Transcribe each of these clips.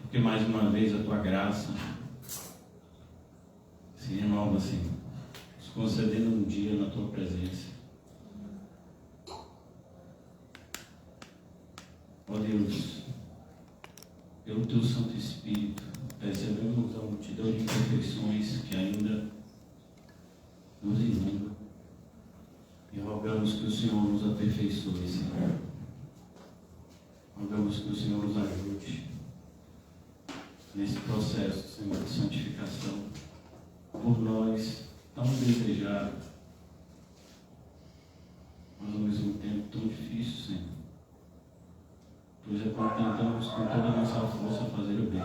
porque mais uma vez a tua graça se renova, Senhor, nos concedendo um dia na tua presença. Ó Deus, pelo teu Santo Espírito, recebemos a multidão de imperfeições que ainda nos inundam e rogamos que o Senhor nos aperfeiçoe, Senhor. Rogamos que o Senhor nos ajude nesse processo, Senhor, de santificação por nós tão desejado, mas ao mesmo tempo tão difícil, Senhor. Pois é quando tentamos com toda a nossa força fazer o bem,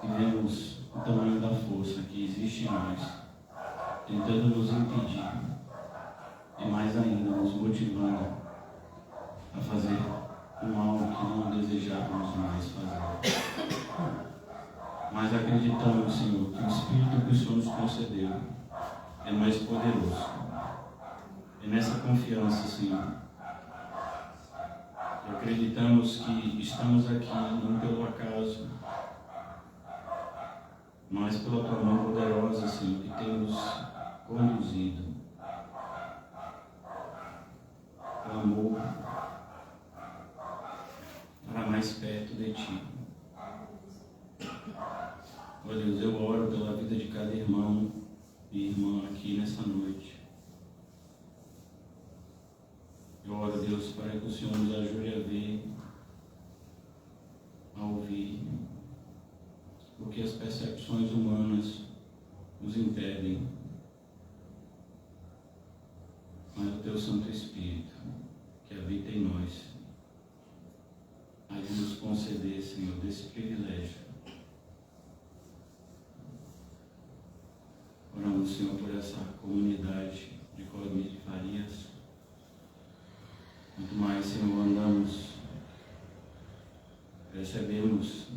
que vemos o tamanho da força que existe em nós, tentando nos impedir e mais ainda nos motivando a fazer o mal que não desejávamos mais fazer. Mas acreditamos, Senhor, que o Espírito que o Senhor nos concedeu é mais poderoso. É nessa confiança, Senhor, que acreditamos que estamos aqui não pelo acaso, mas pela tua mão poderosa, Senhor, que tem nos conduzido para amor, para mais perto de ti. Ó Deus, eu oro pela vida de cada irmão e irmã aqui nessa noite. Eu oro, Deus, para que o Senhor nos ajude a ver, a ouvir, porque as percepções humanas nos impedem. Mas o teu Santo Espírito, que habita em nós, ajuda nos conceder, Senhor, desse privilégio. Oramos, Senhor, por essa comunidade de Cosme de Farias. Muito mais, Senhor, andamos, percebemos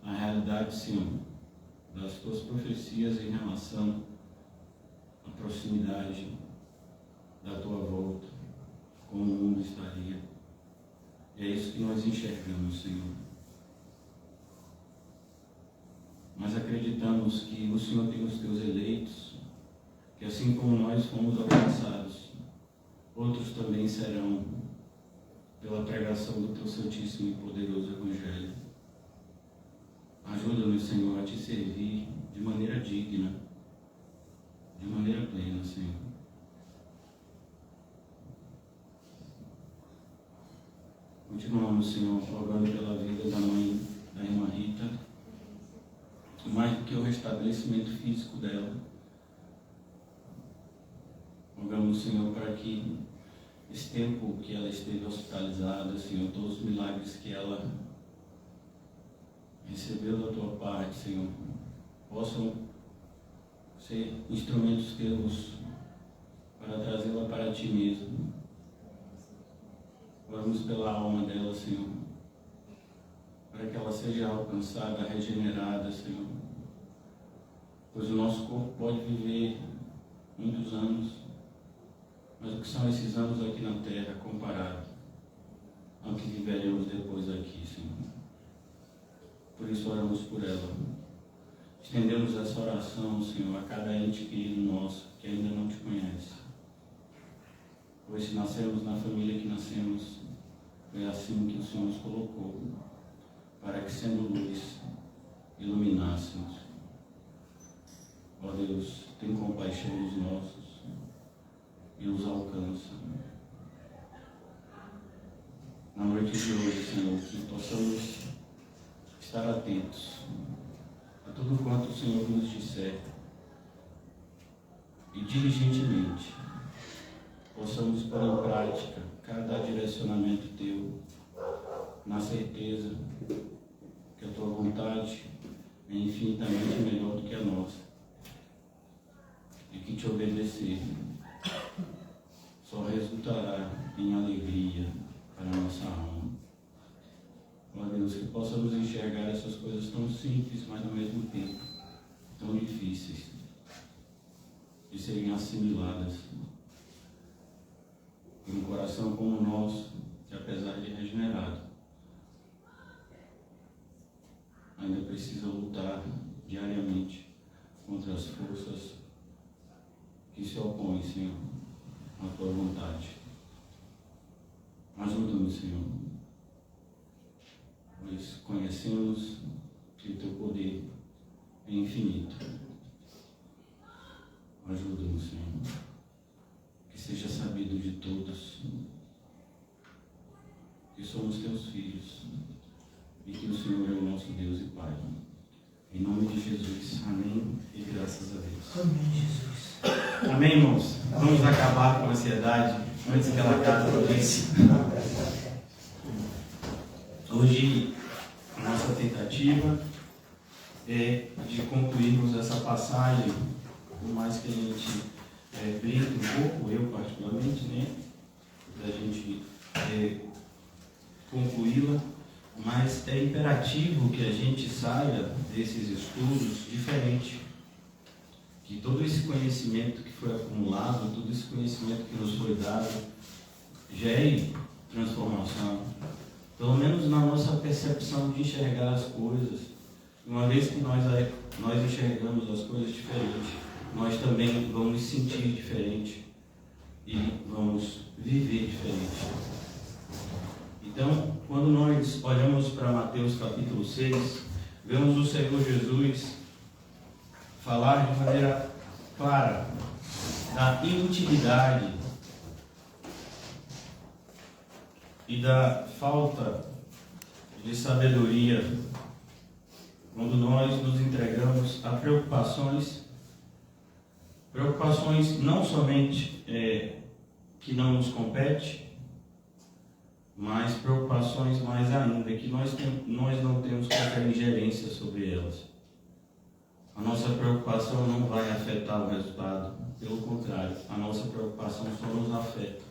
a realidade, Senhor, das tuas profecias em relação à proximidade da tua volta, como o mundo estaria. E é isso que nós enxergamos, Senhor. Mas acreditamos que o Senhor tem os teus eleitos, que assim como nós fomos alcançados, outros também serão pela pregação do teu santíssimo e poderoso Evangelho. Ajuda-nos, Senhor, a te servir de maneira digna, de maneira plena, Senhor. Continuamos, Senhor, rogando pela vida da mãe da irmã Rita, mais do que o restabelecimento físico dela. Rogamos, Senhor, para que esse tempo que ela esteve hospitalizada, Senhor, todos os milagres que ela recebeu da tua parte, Senhor, possam ser instrumentos teus para trazê-la para ti mesmo. Oramos pela alma dela, Senhor, para que ela seja alcançada, regenerada, Senhor, pois o nosso corpo pode viver muitos anos, mas o que são esses anos aqui na terra comparado ao que viveremos depois aqui, Senhor? Por isso oramos por ela. Estendemos essa oração, Senhor, a cada ente querido nosso que ainda não te conhece. Pois se nascemos na família que nascemos, foi assim que o Senhor nos colocou, para que sendo luz, iluminássemos. Ó Deus, tem compaixão dos nossos e os alcança. Na noite de hoje, Senhor, que possamos estar atentos a tudo quanto o Senhor nos disser e diligentemente possamos pôr em prática cada direcionamento teu, na certeza que a tua vontade é infinitamente melhor do que a nossa e que te obedecer só resultará em alegria para a nossa alma. Ó Deus, que possamos enxergar essas coisas tão simples, mas ao mesmo tempo tão difíceis de serem assimiladas por um coração como o nosso, que apesar de regenerado, precisa lutar diariamente contra as forças que se opõem, Senhor, à tua vontade. Ajuda-nos, Senhor, pois conhecemos que o teu poder é infinito. Ajuda-nos, Senhor, que seja sabido de todos que somos teus filhos e que o Senhor é o nosso Deus e Pai. Em nome de Jesus, amém e graças a Deus. Amém, Jesus. Amém, irmãos? Vamos acabar com a ansiedade antes que ela acabe com a gente. Hoje, a nossa tentativa é de concluirmos essa passagem, por mais que a gente brinque um pouco, eu particularmente, né? Da gente concluí-la, mas é imperativo que a gente saia desses estudos diferente. Que todo esse conhecimento que foi acumulado, todo esse conhecimento que nos foi dado, gere transformação, pelo menos na nossa percepção de enxergar as coisas. Uma vez que nós enxergamos as coisas diferentes, nós também vamos sentir diferente e vamos viver diferente. Então, quando nós olhamos para Mateus capítulo 6, vemos o Senhor Jesus falar de maneira clara da inutilidade e da falta de sabedoria quando nós nos entregamos a preocupações não somente que não nos competem, mas preocupações mais ainda que nós não temos qualquer ingerência sobre elas. A nossa preocupação não vai afetar o resultado, pelo contrário, a nossa preocupação só nos afeta.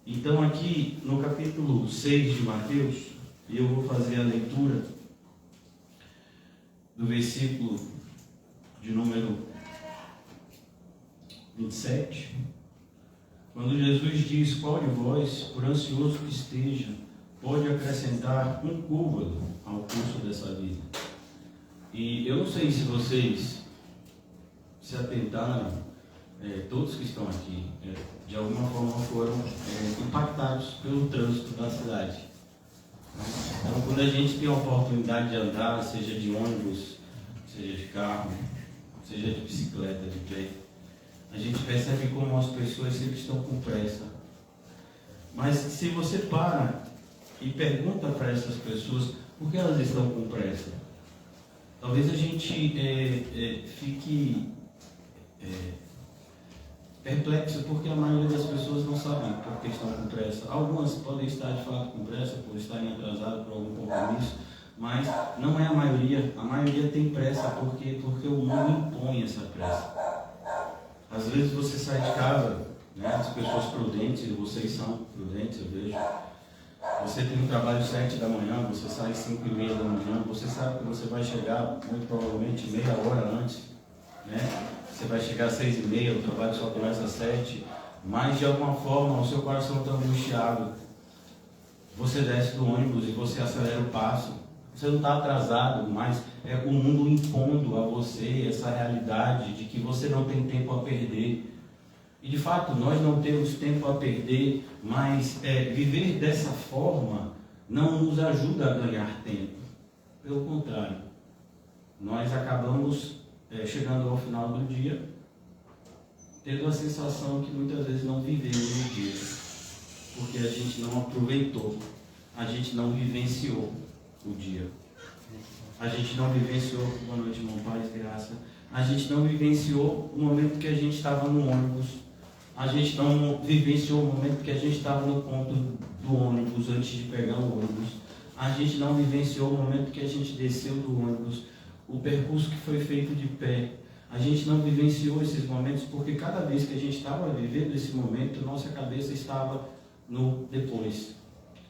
Então aqui no capítulo 6 de Mateus, eu vou fazer a leitura do versículo de número 27, quando Jesus diz: qual de vós, por ansioso que esteja, pode acrescentar um côvado ao curso dessa vida? E eu não sei se vocês se atentaram, todos que estão aqui, de alguma forma foram impactados pelo trânsito da cidade. Então, quando a gente tem a oportunidade de andar, seja de ônibus, seja de carro, seja de bicicleta, de pé, a gente percebe como as pessoas sempre estão com pressa. Mas se você para e pergunta para essas pessoas por que elas estão com pressa, talvez a gente fique perplexo, porque a maioria das pessoas não sabem por que estão com pressa. Algumas podem estar de fato com pressa por estarem atrasadas por algum compromisso, mas não é a maioria. A maioria tem pressa porque o mundo impõe essa pressa. Às vezes você sai de casa, né, as pessoas prudentes, vocês são prudentes, eu vejo. Você tem um trabalho às 7 da manhã, você sai às 5:30 da manhã, você sabe que você vai chegar muito provavelmente meia hora antes, né? Você vai chegar às 6:30, o trabalho só começa às 7, mas de alguma forma o seu coração está angustiado. Você desce do ônibus e você acelera o passo. Você não está atrasado, mas é o mundo impondo a você essa realidade de que você não tem tempo a perder. E de fato, nós não temos tempo a perder, mas viver dessa forma não nos ajuda a ganhar tempo. Pelo contrário, nós acabamos chegando ao final do dia, tendo a sensação que muitas vezes não vivemos o dia, porque a gente não aproveitou, a gente não vivenciou o dia. A gente não vivenciou, boa noite, irmão, paz e graça. A gente não vivenciou o momento que a gente estava no ônibus. A gente não vivenciou o momento que a gente estava no ponto do ônibus antes de pegar o ônibus. A gente não vivenciou o momento que a gente desceu do ônibus, o percurso que foi feito de pé. A gente não vivenciou esses momentos porque cada vez que a gente estava vivendo esse momento, nossa cabeça estava no depois.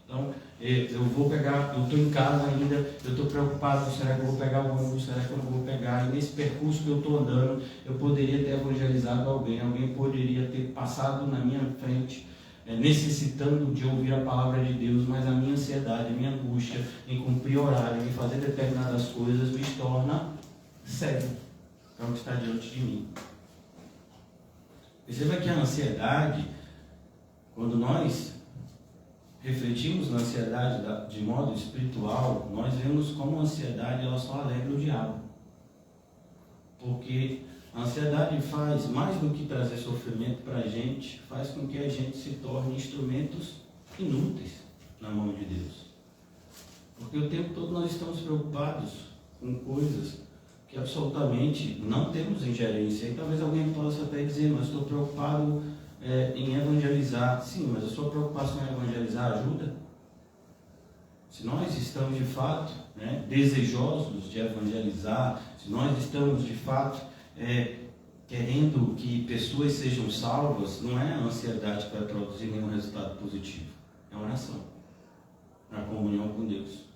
Então, eu estou em casa ainda, eu estou preocupado, será que eu vou pegar o ônibus, será que eu não vou pegar? E nesse percurso que eu estou andando, eu poderia ter evangelizado alguém poderia ter passado na minha frente, necessitando de ouvir a palavra de Deus, mas a minha ansiedade, a minha angústia em cumprir horário, em fazer determinadas coisas, me torna cego para o que está diante de mim. Perceba que a ansiedade, quando nós refletimos na ansiedade de modo espiritual, nós vemos como a ansiedade ela só alegra o diabo. Porque a ansiedade faz, mais do que trazer sofrimento para a gente, faz com que a gente se torne instrumentos inúteis na mão de Deus. Porque o tempo todo nós estamos preocupados com coisas que absolutamente não temos ingerência. E talvez alguém possa até dizer, mas estou preocupado em evangelizar. Sim, mas a sua preocupação em evangelizar ajuda? Se nós estamos de fato desejosos de evangelizar, se nós estamos de fato querendo que pessoas sejam salvas, não é a ansiedade que vai produzir nenhum resultado positivo, é a oração, a comunhão com Deus.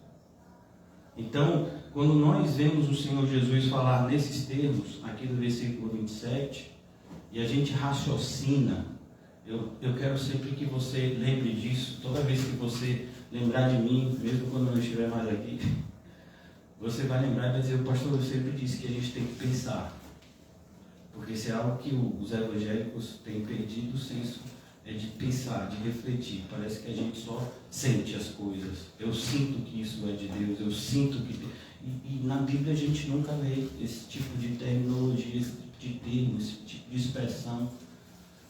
Então, quando nós vemos o Senhor Jesus falar nesses termos, aqui do versículo 27, e a gente raciocina, eu quero sempre que você lembre disso, toda vez que você lembrar de mim, mesmo quando eu não estiver mais aqui, você vai lembrar e vai dizer, o pastor sempre disse que a gente tem que pensar, porque isso é algo que os evangélicos têm perdido o senso de pensar, de refletir. Parece que a gente só sente as coisas. Eu sinto que isso é de Deus, eu sinto que... E na Bíblia a gente nunca vê esse tipo de terminologia, esse tipo de termo, esse tipo de expressão.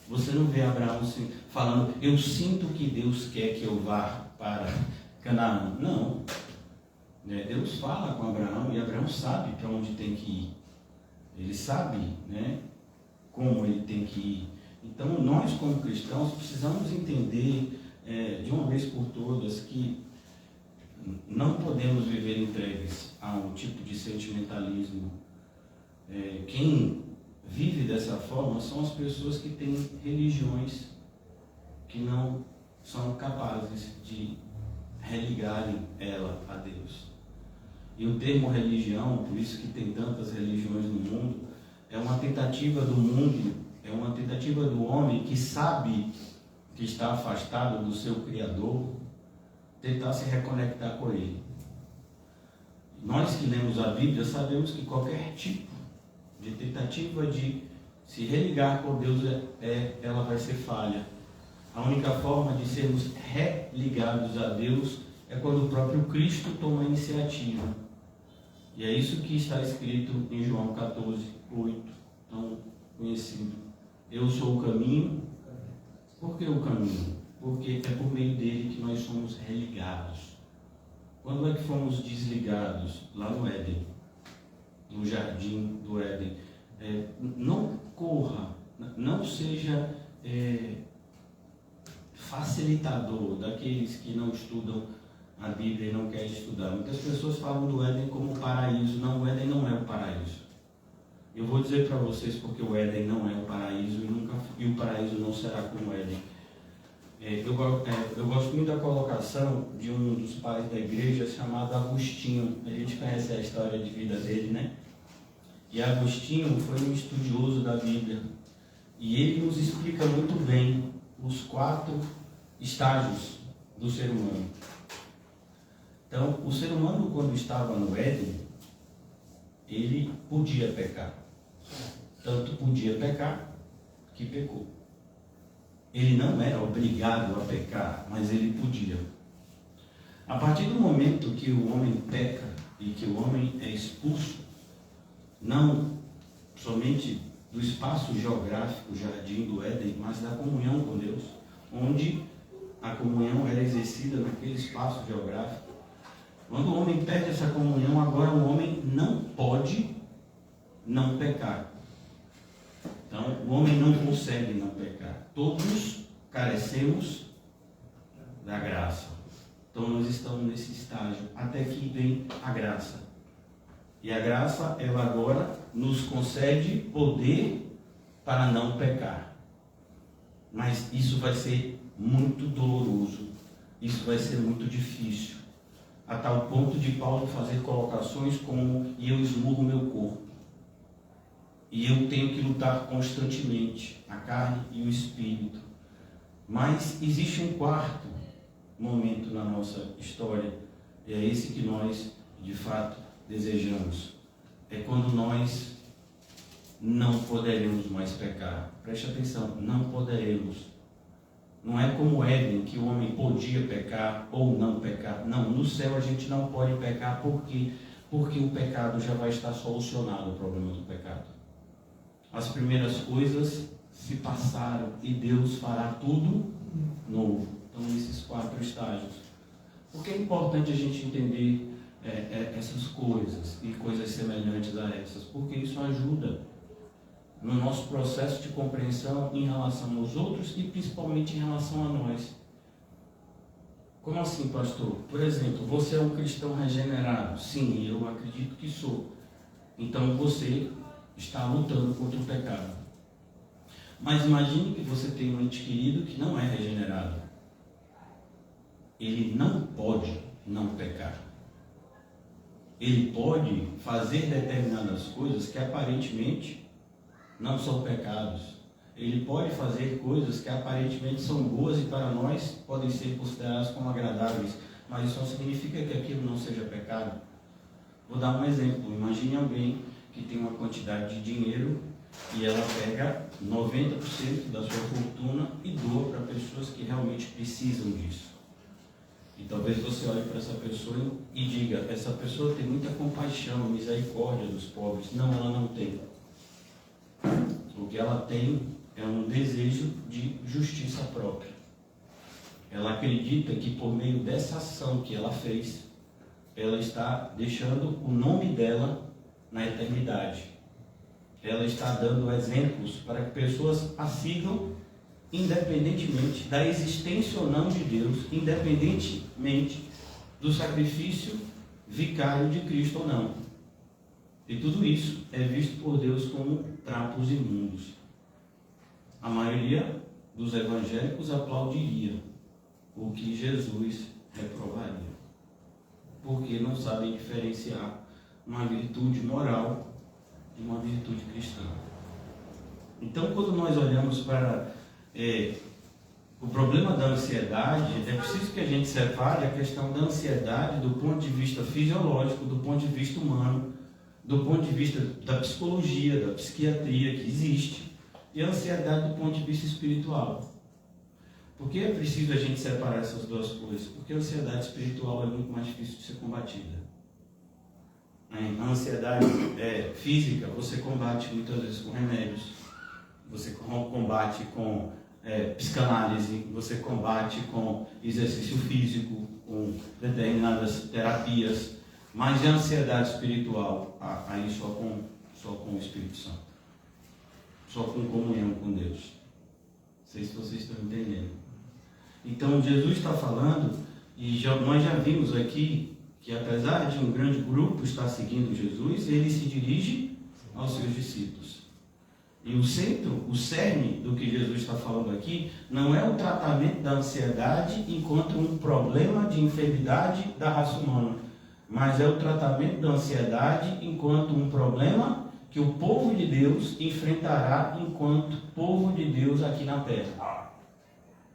Você não vê Abraão assim, falando, eu sinto que Deus quer que eu vá para Canaã. Não. Deus fala com Abraão e Abraão sabe para onde tem que ir. Ele sabe como ele tem que ir. Então, nós como cristãos precisamos entender de uma vez por todas que não podemos viver entregues a um tipo de sentimentalismo. Quem vive dessa forma são as pessoas que têm religiões que não são capazes de religarem ela a Deus. E o termo religião, por isso que tem tantas religiões no mundo, é uma tentativa do mundo, é uma tentativa do homem que sabe que está afastado do seu Criador, tentar se reconectar com Ele. Nós que lemos a Bíblia sabemos que qualquer tipo de tentativa de se religar com Deus, ela vai ser falha. A única forma de sermos religados a Deus é quando o próprio Cristo toma a iniciativa. E é isso que está escrito em João 14, 8, tão conhecido. Eu sou o caminho. Por que o caminho? Porque é por meio dele que nós somos religados. Quando é que fomos desligados? Lá no Éden, no jardim do Éden. Não corra, não seja facilitador daqueles que não estudam a Bíblia e não querem estudar. Muitas pessoas falam do Éden como paraíso. Não, o Éden não é o paraíso. Eu vou dizer para vocês porque o Éden não é o paraíso e o paraíso não será como o Éden. Eu gosto muito da colocação de um dos pais da igreja chamado Agostinho. A gente conhece a história de vida dele, né? E Agostinho foi um estudioso da Bíblia. E ele nos explica muito bem os 4 estágios do ser humano. Então, o ser humano, quando estava no Éden, ele podia pecar. Tanto podia pecar, que pecou. Ele não era obrigado a pecar, mas ele podia. A partir do momento que o homem peca e que o homem é expulso, não somente do espaço geográfico, jardim do Éden, mas da comunhão com Deus, onde a comunhão era exercida naquele espaço geográfico. Quando o homem perde essa comunhão, agora o homem não pode não pecar. Então, o homem não consegue não pecar. Todos carecemos da graça. Então, nós estamos nesse estágio, até que vem a graça. E a graça, ela agora nos concede poder para não pecar. Mas isso vai ser muito doloroso. Isso vai ser muito difícil. A tal ponto de Paulo fazer colocações como: e eu esmurro meu corpo. E eu tenho que lutar constantemente, a carne e o espírito. Mas existe um quarto momento na nossa história, e é esse que nós, de fato, desejamos. É quando nós não poderemos mais pecar. Preste atenção, não poderemos. Não é como o Éden, que o homem podia pecar ou não pecar. Não, no céu a gente não pode pecar. Por quê? Porque o pecado já vai estar solucionado, o problema do pecado. As primeiras coisas se passaram e Deus fará tudo novo. Então, esses 4 estágios. Por que é importante a gente entender essas coisas e coisas semelhantes a essas? Porque isso ajuda no nosso processo de compreensão em relação aos outros e principalmente em relação a nós. Como assim, pastor? Por exemplo, você é um cristão regenerado? Sim, eu acredito que sou. Então você está lutando contra o pecado. Mas imagine que você tem um ente querido que não é regenerado. Ele não pode não pecar. Ele pode fazer determinadas coisas que aparentemente não são pecados. Ele pode fazer coisas que aparentemente são boas e para nós podem ser consideradas como agradáveis, mas isso não significa que aquilo não seja pecado. Vou dar um exemplo. Imagine alguém que tem uma quantidade de dinheiro e ela pega 90% da sua fortuna e doa para pessoas que realmente precisam disso. E talvez você olhe para essa pessoa e diga: essa pessoa tem muita compaixão, misericórdia dos pobres. Não, ela não tem. O que ela tem é um desejo de justiça própria. Ela acredita que por meio dessa ação que ela fez, ela está deixando o nome dela na eternidade. Ela está dando exemplos para que pessoas a sigam, independentemente da existência ou não de Deus, independentemente do sacrifício vicário de Cristo ou não. E tudo isso é visto por Deus como trapos imundos. A maioria dos evangélicos aplaudiria o que Jesus reprovaria, porque não sabem diferenciar uma virtude moral de uma virtude cristã. Então, quando nós olhamos para o problema da ansiedade, é preciso que a gente separe a questão da ansiedade do ponto de vista fisiológico, do ponto de vista humano, do ponto de vista da psicologia, da psiquiatria que existe, e a ansiedade do ponto de vista espiritual. Por que é preciso a gente separar essas duas coisas? Porque a ansiedade espiritual é muito mais difícil de ser combatida. A ansiedade física você combate muitas vezes com remédios, você combate com psicanálise, você combate com exercício físico, com determinadas terapias, mas a ansiedade espiritual, aí só com o Espírito Santo, só com comunhão com Deus. Não sei se vocês estão entendendo. Então Jesus está falando, e nós já vimos aqui, que apesar de um grande grupo estar seguindo Jesus, ele se dirige aos seus discípulos. E o centro, o cerne do que Jesus está falando aqui, não é o tratamento da ansiedade enquanto um problema de enfermidade da raça humana, mas é o tratamento da ansiedade enquanto um problema que o povo de Deus enfrentará enquanto povo de Deus aqui na terra.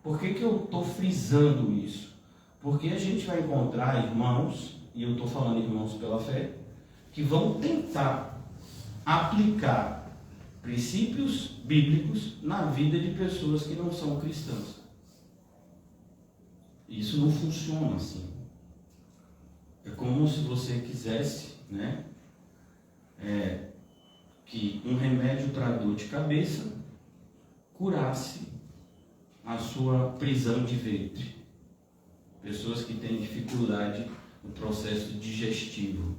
Por que eu estou frisando isso? Porque a gente vai encontrar irmãos, e eu estou falando irmãos pela fé, que vão tentar aplicar princípios bíblicos na vida de pessoas que não são cristãs. Isso não funciona assim. É como se você quisesse, que um remédio para dor de cabeça curasse a sua prisão de ventre. Pessoas que têm dificuldade no processo digestivo.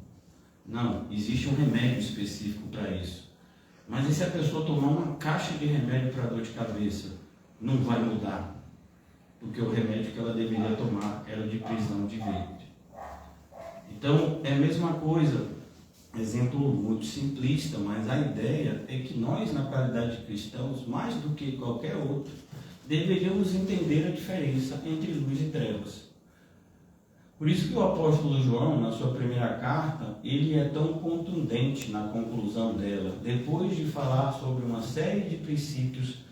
Não, existe um remédio específico para isso. Mas e se a pessoa tomar uma caixa de remédio para dor de cabeça? Não vai mudar. Porque o remédio que ela deveria tomar era de prisão de ventre. Então, é a mesma coisa. Exemplo muito simplista, mas a ideia é que nós, na qualidade de cristãos, mais do que qualquer outro, deveríamos entender a diferença entre luz e trevas. Por isso que o apóstolo João, na sua primeira carta, ele é tão contundente na conclusão dela, depois de falar sobre uma série de princípios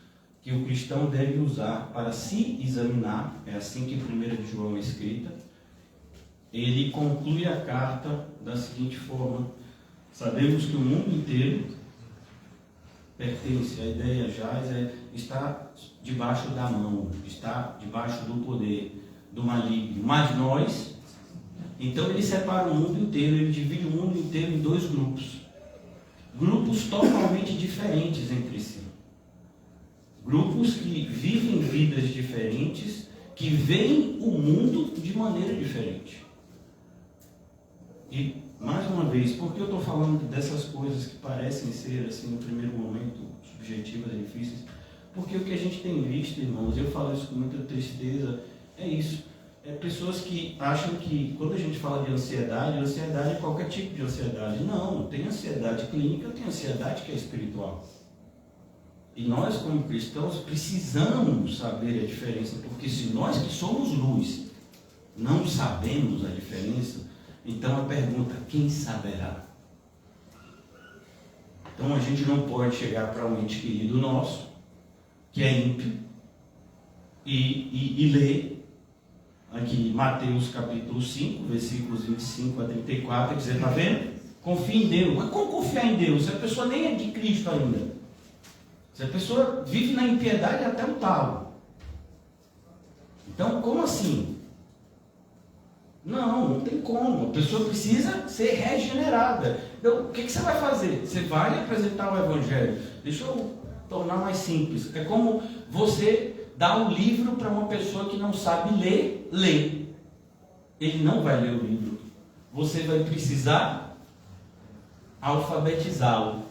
que o cristão deve usar para se examinar, é assim que 1 de João é escrita. Ele conclui a carta da seguinte forma: sabemos que o mundo inteiro pertence, a ideia jaz, está debaixo da mão, está debaixo do poder do maligno, mas nós, então ele separa o mundo inteiro, ele divide o mundo inteiro em dois grupos totalmente diferentes entre si, grupos que vivem vidas diferentes, que veem o mundo de maneira diferente. E mais uma vez, por que eu estou falando dessas coisas que parecem ser assim no primeiro momento subjetivas e difíceis? Porque o que a gente tem visto, irmãos, eu falo isso com muita tristeza, é isso. É pessoas que acham que quando a gente fala de ansiedade é qualquer tipo de ansiedade. Não, tem ansiedade clínica, tem ansiedade que é espiritual. E nós, como cristãos, precisamos saber a diferença, porque se nós que somos luz não sabemos a diferença, então a pergunta, quem saberá? Então a gente não pode chegar para um ente querido nosso, que é ímpio, e ler aqui Mateus capítulo 5, versículos 25 a 34, e dizer, está vendo? Confia em Deus. Mas como confiar em Deus? Se a pessoa nem é de Cristo ainda. Se a pessoa vive na impiedade até o talo. Então, como assim? Não tem como. A pessoa precisa ser regenerada. Então, o que você vai fazer? Você vai apresentar o Evangelho. Deixa eu tornar mais simples. É como você dar um livro para uma pessoa que não sabe ler. Ele não vai ler o livro. Você vai precisar alfabetizá-lo.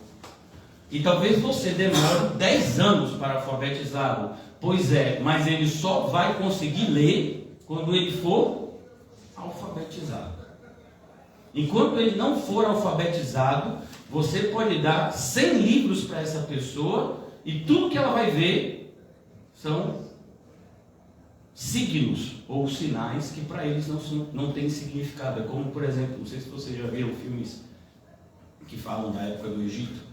E talvez você demore 10 anos para alfabetizá-lo. Pois é, mas ele só vai conseguir ler quando ele for alfabetizado. Enquanto ele não for alfabetizado, você pode dar 100 livros para essa pessoa e tudo que ela vai ver são signos ou sinais que para eles não tem significado. É como, por exemplo, não sei se vocês já viram filmes que falam da época do Egito.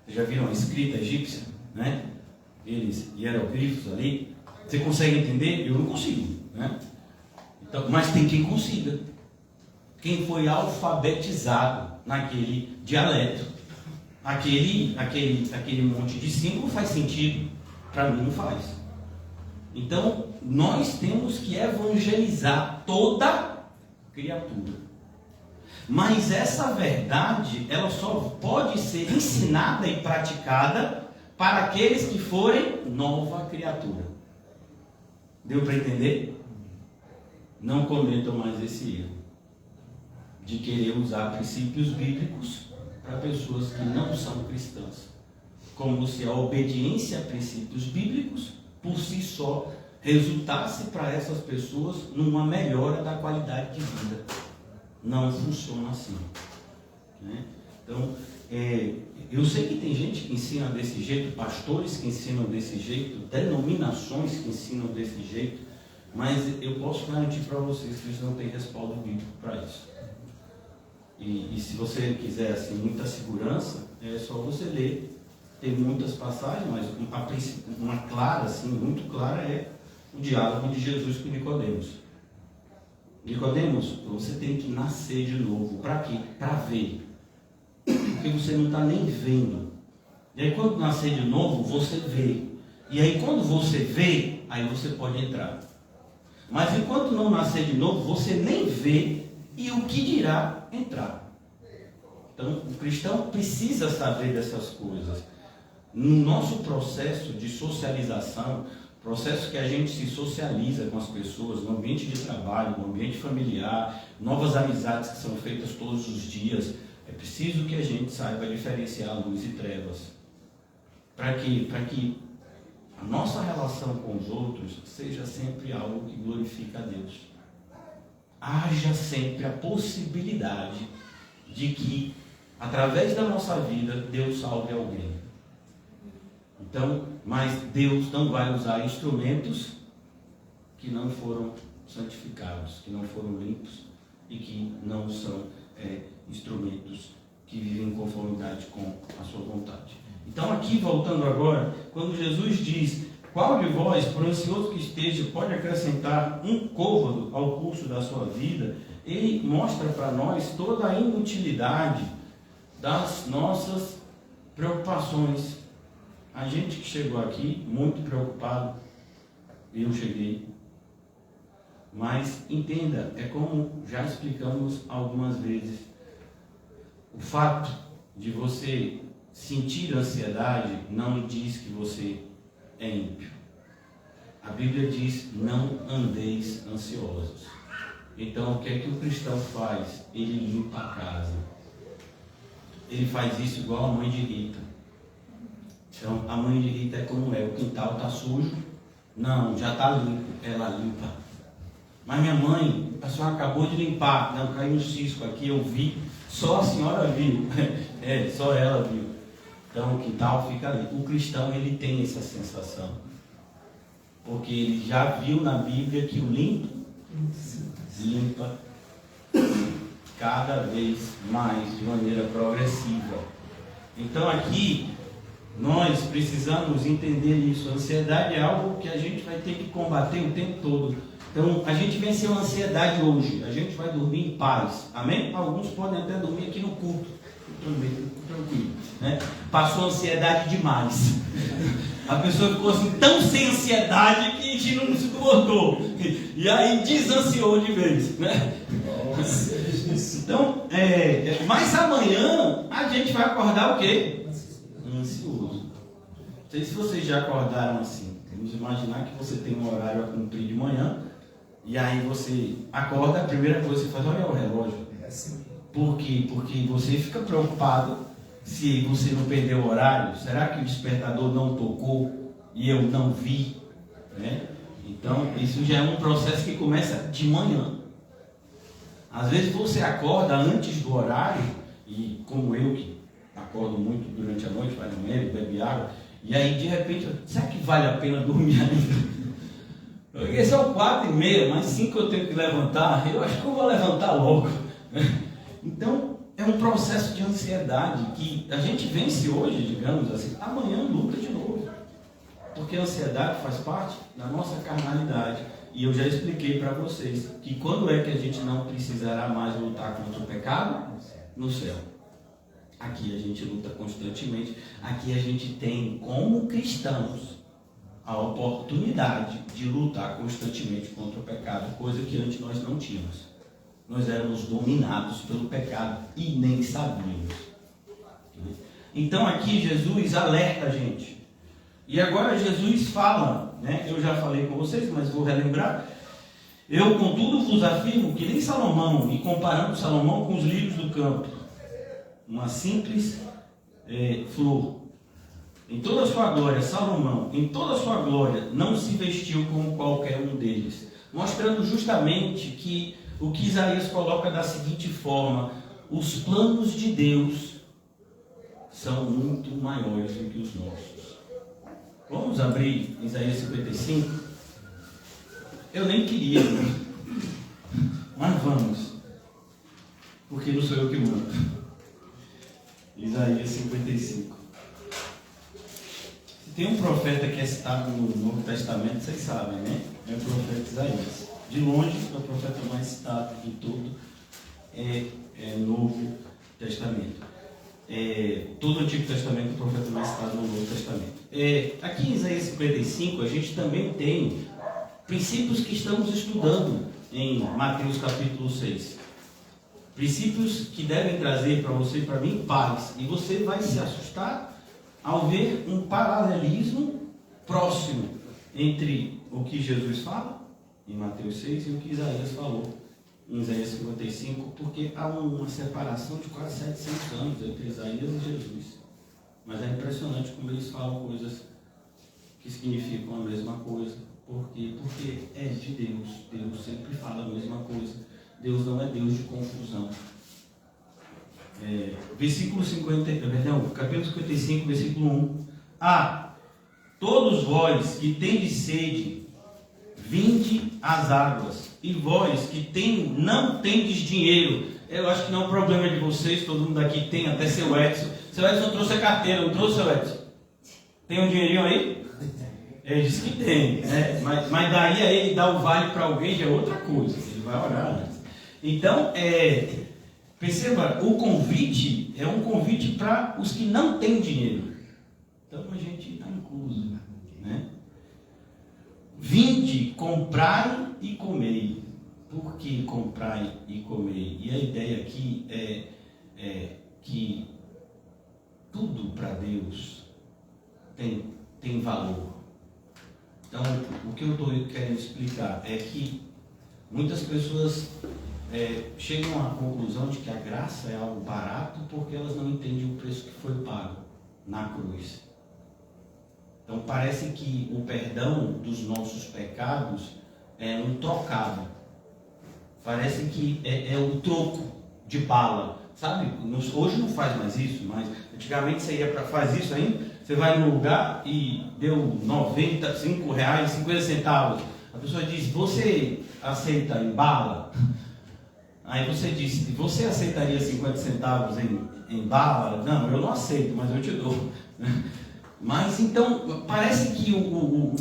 Vocês já viram a escrita egípcia, né? Eles hieroglifos ali. Você consegue entender? Eu não consigo, né? Então, mas tem quem consiga. Quem foi alfabetizado naquele dialeto. Aquele monte de símbolo faz sentido. Para mim não faz. Então, nós temos que evangelizar toda criatura. Mas essa verdade, ela só pode ser ensinada e praticada para aqueles que forem nova criatura. Deu para entender? Não cometam mais esse erro de querer usar princípios bíblicos para pessoas que não são cristãs, como se a obediência a princípios bíblicos por si só resultasse para essas pessoas numa melhora da qualidade de vida. Não funciona assim, né? Então, eu sei que tem gente que ensina desse jeito, pastores que ensinam desse jeito, denominações que ensinam desse jeito, mas eu posso garantir para vocês que eles não têm respaldo bíblico para isso. E se você quiser assim, muita segurança, é só você ler. Tem muitas passagens, mas uma clara, assim, muito clara, é o diálogo de Jesus com Nicodemos. Nicodemos, você tem que nascer de novo. Para quê? Para ver. Porque você não está nem vendo. E aí quando nascer de novo, você vê. E aí quando você vê, aí você pode entrar. Mas enquanto não nascer de novo, você nem vê, e o que dirá entrar. Então o cristão precisa saber dessas coisas. No nosso processo de socialização, processo que a gente se socializa com as pessoas, no ambiente de trabalho, no ambiente familiar, novas amizades que são feitas todos os dias, é preciso que a gente saiba diferenciar luz e trevas. Para quê? Para que a nossa relação com os outros seja sempre algo que glorifica a Deus. Haja sempre a possibilidade de que, através da nossa vida, Deus salve alguém. Então, mas Deus não vai usar instrumentos que não foram santificados, que não foram limpos e que não são instrumentos que vivem em conformidade com a sua vontade. Então aqui, voltando agora, quando Jesus diz Qual de vós, por ansioso que esteja, pode acrescentar um côvado ao curso da sua vida? Ele mostra para nós toda a inutilidade das nossas preocupações. A gente que chegou aqui muito preocupado, eu cheguei. Mas entenda, é como já explicamos algumas vezes, o fato de você sentir ansiedade não diz que você é ímpio. A Bíblia diz: não andeis ansiosos. Então, o que é que o cristão faz? Ele limpa a casa. Ele faz isso igual a mãe de Rita. Então, a mãe de Rita é como é: o quintal está sujo? Não, já está limpo. Ela limpa. Mas minha mãe, a senhora acabou de limpar. Não, caiu um cisco aqui, eu vi. Só a senhora viu. Só ela viu. Então, o quintal fica limpo. O cristão, ele tem essa sensação. Porque ele já viu na Bíblia que o limpo limpa cada vez mais, de maneira progressiva. Então aqui nós precisamos entender isso. A ansiedade é algo que a gente vai ter que combater o tempo todo. Então a gente venceu a ansiedade hoje, a gente vai dormir em paz, amém? Alguns podem até dormir aqui no culto, tranquilo, né? Passou ansiedade demais. A pessoa ficou assim tão sem ansiedade que a gente não suportou. E aí desansiou de vez, né? Então, mas amanhã a gente vai acordar o quê? Ansioso. Não sei se vocês já acordaram assim. Vamos imaginar que você tem um horário a cumprir de manhã. E aí você acorda, a primeira coisa que você faz, olha o relógio. Por quê? Porque você fica preocupado se você não perdeu o horário. Será que o despertador não tocou e eu não vi? Né? Então, isso já é um processo que começa de manhã. Às vezes você acorda antes do horário, e como eu que acordo muito durante a noite, vai no banheiro, bebe água, e aí de repente, será que vale a pena dormir ainda? Esse é o 4h30, mas 5 eu tenho que levantar, eu acho que eu vou levantar logo. Então, é um processo de ansiedade que a gente vence hoje, digamos assim, amanhã luta de novo. Porque a ansiedade faz parte da nossa carnalidade. E eu já expliquei para vocês que quando é que a gente não precisará mais lutar contra o pecado? No céu. Aqui a gente luta constantemente. Aqui a gente tem, como cristãos, a oportunidade de lutar constantemente contra o pecado, coisa que antes nós não tínhamos. Nós éramos dominados pelo pecado e nem sabíamos. Então aqui Jesus alerta a gente. E agora Jesus fala, né? Eu já falei com vocês, mas vou relembrar. Eu, contudo, vos afirmo que nem Salomão, e comparando Salomão com os lírios do campo, uma simples flor, em toda a sua glória, Salomão, em toda a sua glória, não se vestiu como qualquer um deles. Mostrando justamente que o que Isaías coloca da seguinte forma: os planos de Deus são muito maiores do que os nossos. Vamos abrir Isaías 55? Eu nem queria, mas vamos, porque não sou eu que mando. Isaías 55. Se tem um profeta que é citado no Novo Testamento, vocês sabem, né? É o profeta Isaías. De longe, é o profeta mais citado de todo Novo Testamento. Todo o Antigo Testamento, o profeta mais citado no Novo Testamento. Aqui em Isaías 55, a gente também tem princípios que estamos estudando em Mateus capítulo 6. Princípios que devem trazer para você e para mim paz. E você vai se assustar ao ver um paralelismo próximo entre o que Jesus fala em Mateus 6 e o que Isaías falou em Isaías 55, porque há uma separação de quase 700 anos entre Isaías e Jesus. Mas é impressionante como eles falam coisas que significam a mesma coisa. Por quê? Porque é de Deus. Deus sempre fala a mesma coisa. Deus não é Deus de confusão. Capítulo 55, versículo 1. Todos vós que tendes sede, vinde às águas. E vós que não tendes dinheiro. Eu acho que não é um problema de vocês, todo mundo aqui tem, até seu Edson. Seu Edson trouxe a carteira, não trouxe, seu Edson? Tem um dinheirinho aí? Diz que tem, né? Mas daí a ele dar o vale para alguém já é outra coisa. Ele vai orar antes. Então, perceba, o convite é um convite para os que não têm dinheiro. Então a gente está incluso, né? Vinde, comprai e comei. Por que comprai e comei? E a ideia aqui é que tudo para Deus tem valor. Então, o que eu estou querendo explicar é que muitas pessoas chegam à conclusão de que a graça é algo barato porque elas não entendem o preço que foi pago na cruz. Então, parece que o perdão dos nossos pecados é um trocado. Parece que é o troco de bala. Sabe? Hoje não faz mais isso, mas antigamente você ia faz isso ainda. Você vai no lugar e deu R$95,50. A pessoa diz, você aceita em bala? Aí você diz, você aceitaria 50 centavos em bala? Não, eu não aceito, mas eu te dou. Mas então, parece que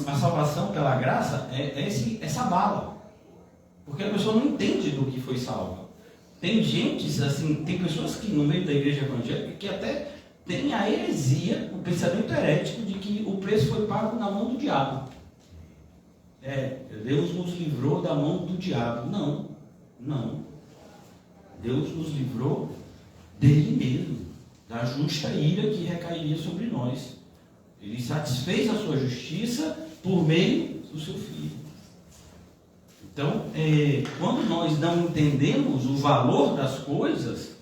a salvação pela graça é essa bala. Porque a pessoa não entende do que foi salva. Tem gente, assim, tem pessoas que no meio da igreja evangélica que até tem a heresia, o pensamento herético de que o preço foi pago na mão do diabo. Deus nos livrou da mão do diabo. Não. Deus nos livrou dele mesmo, da justa ira que recairia sobre nós. Ele satisfez a sua justiça por meio do seu Filho. Então, quando nós não entendemos o valor das coisas,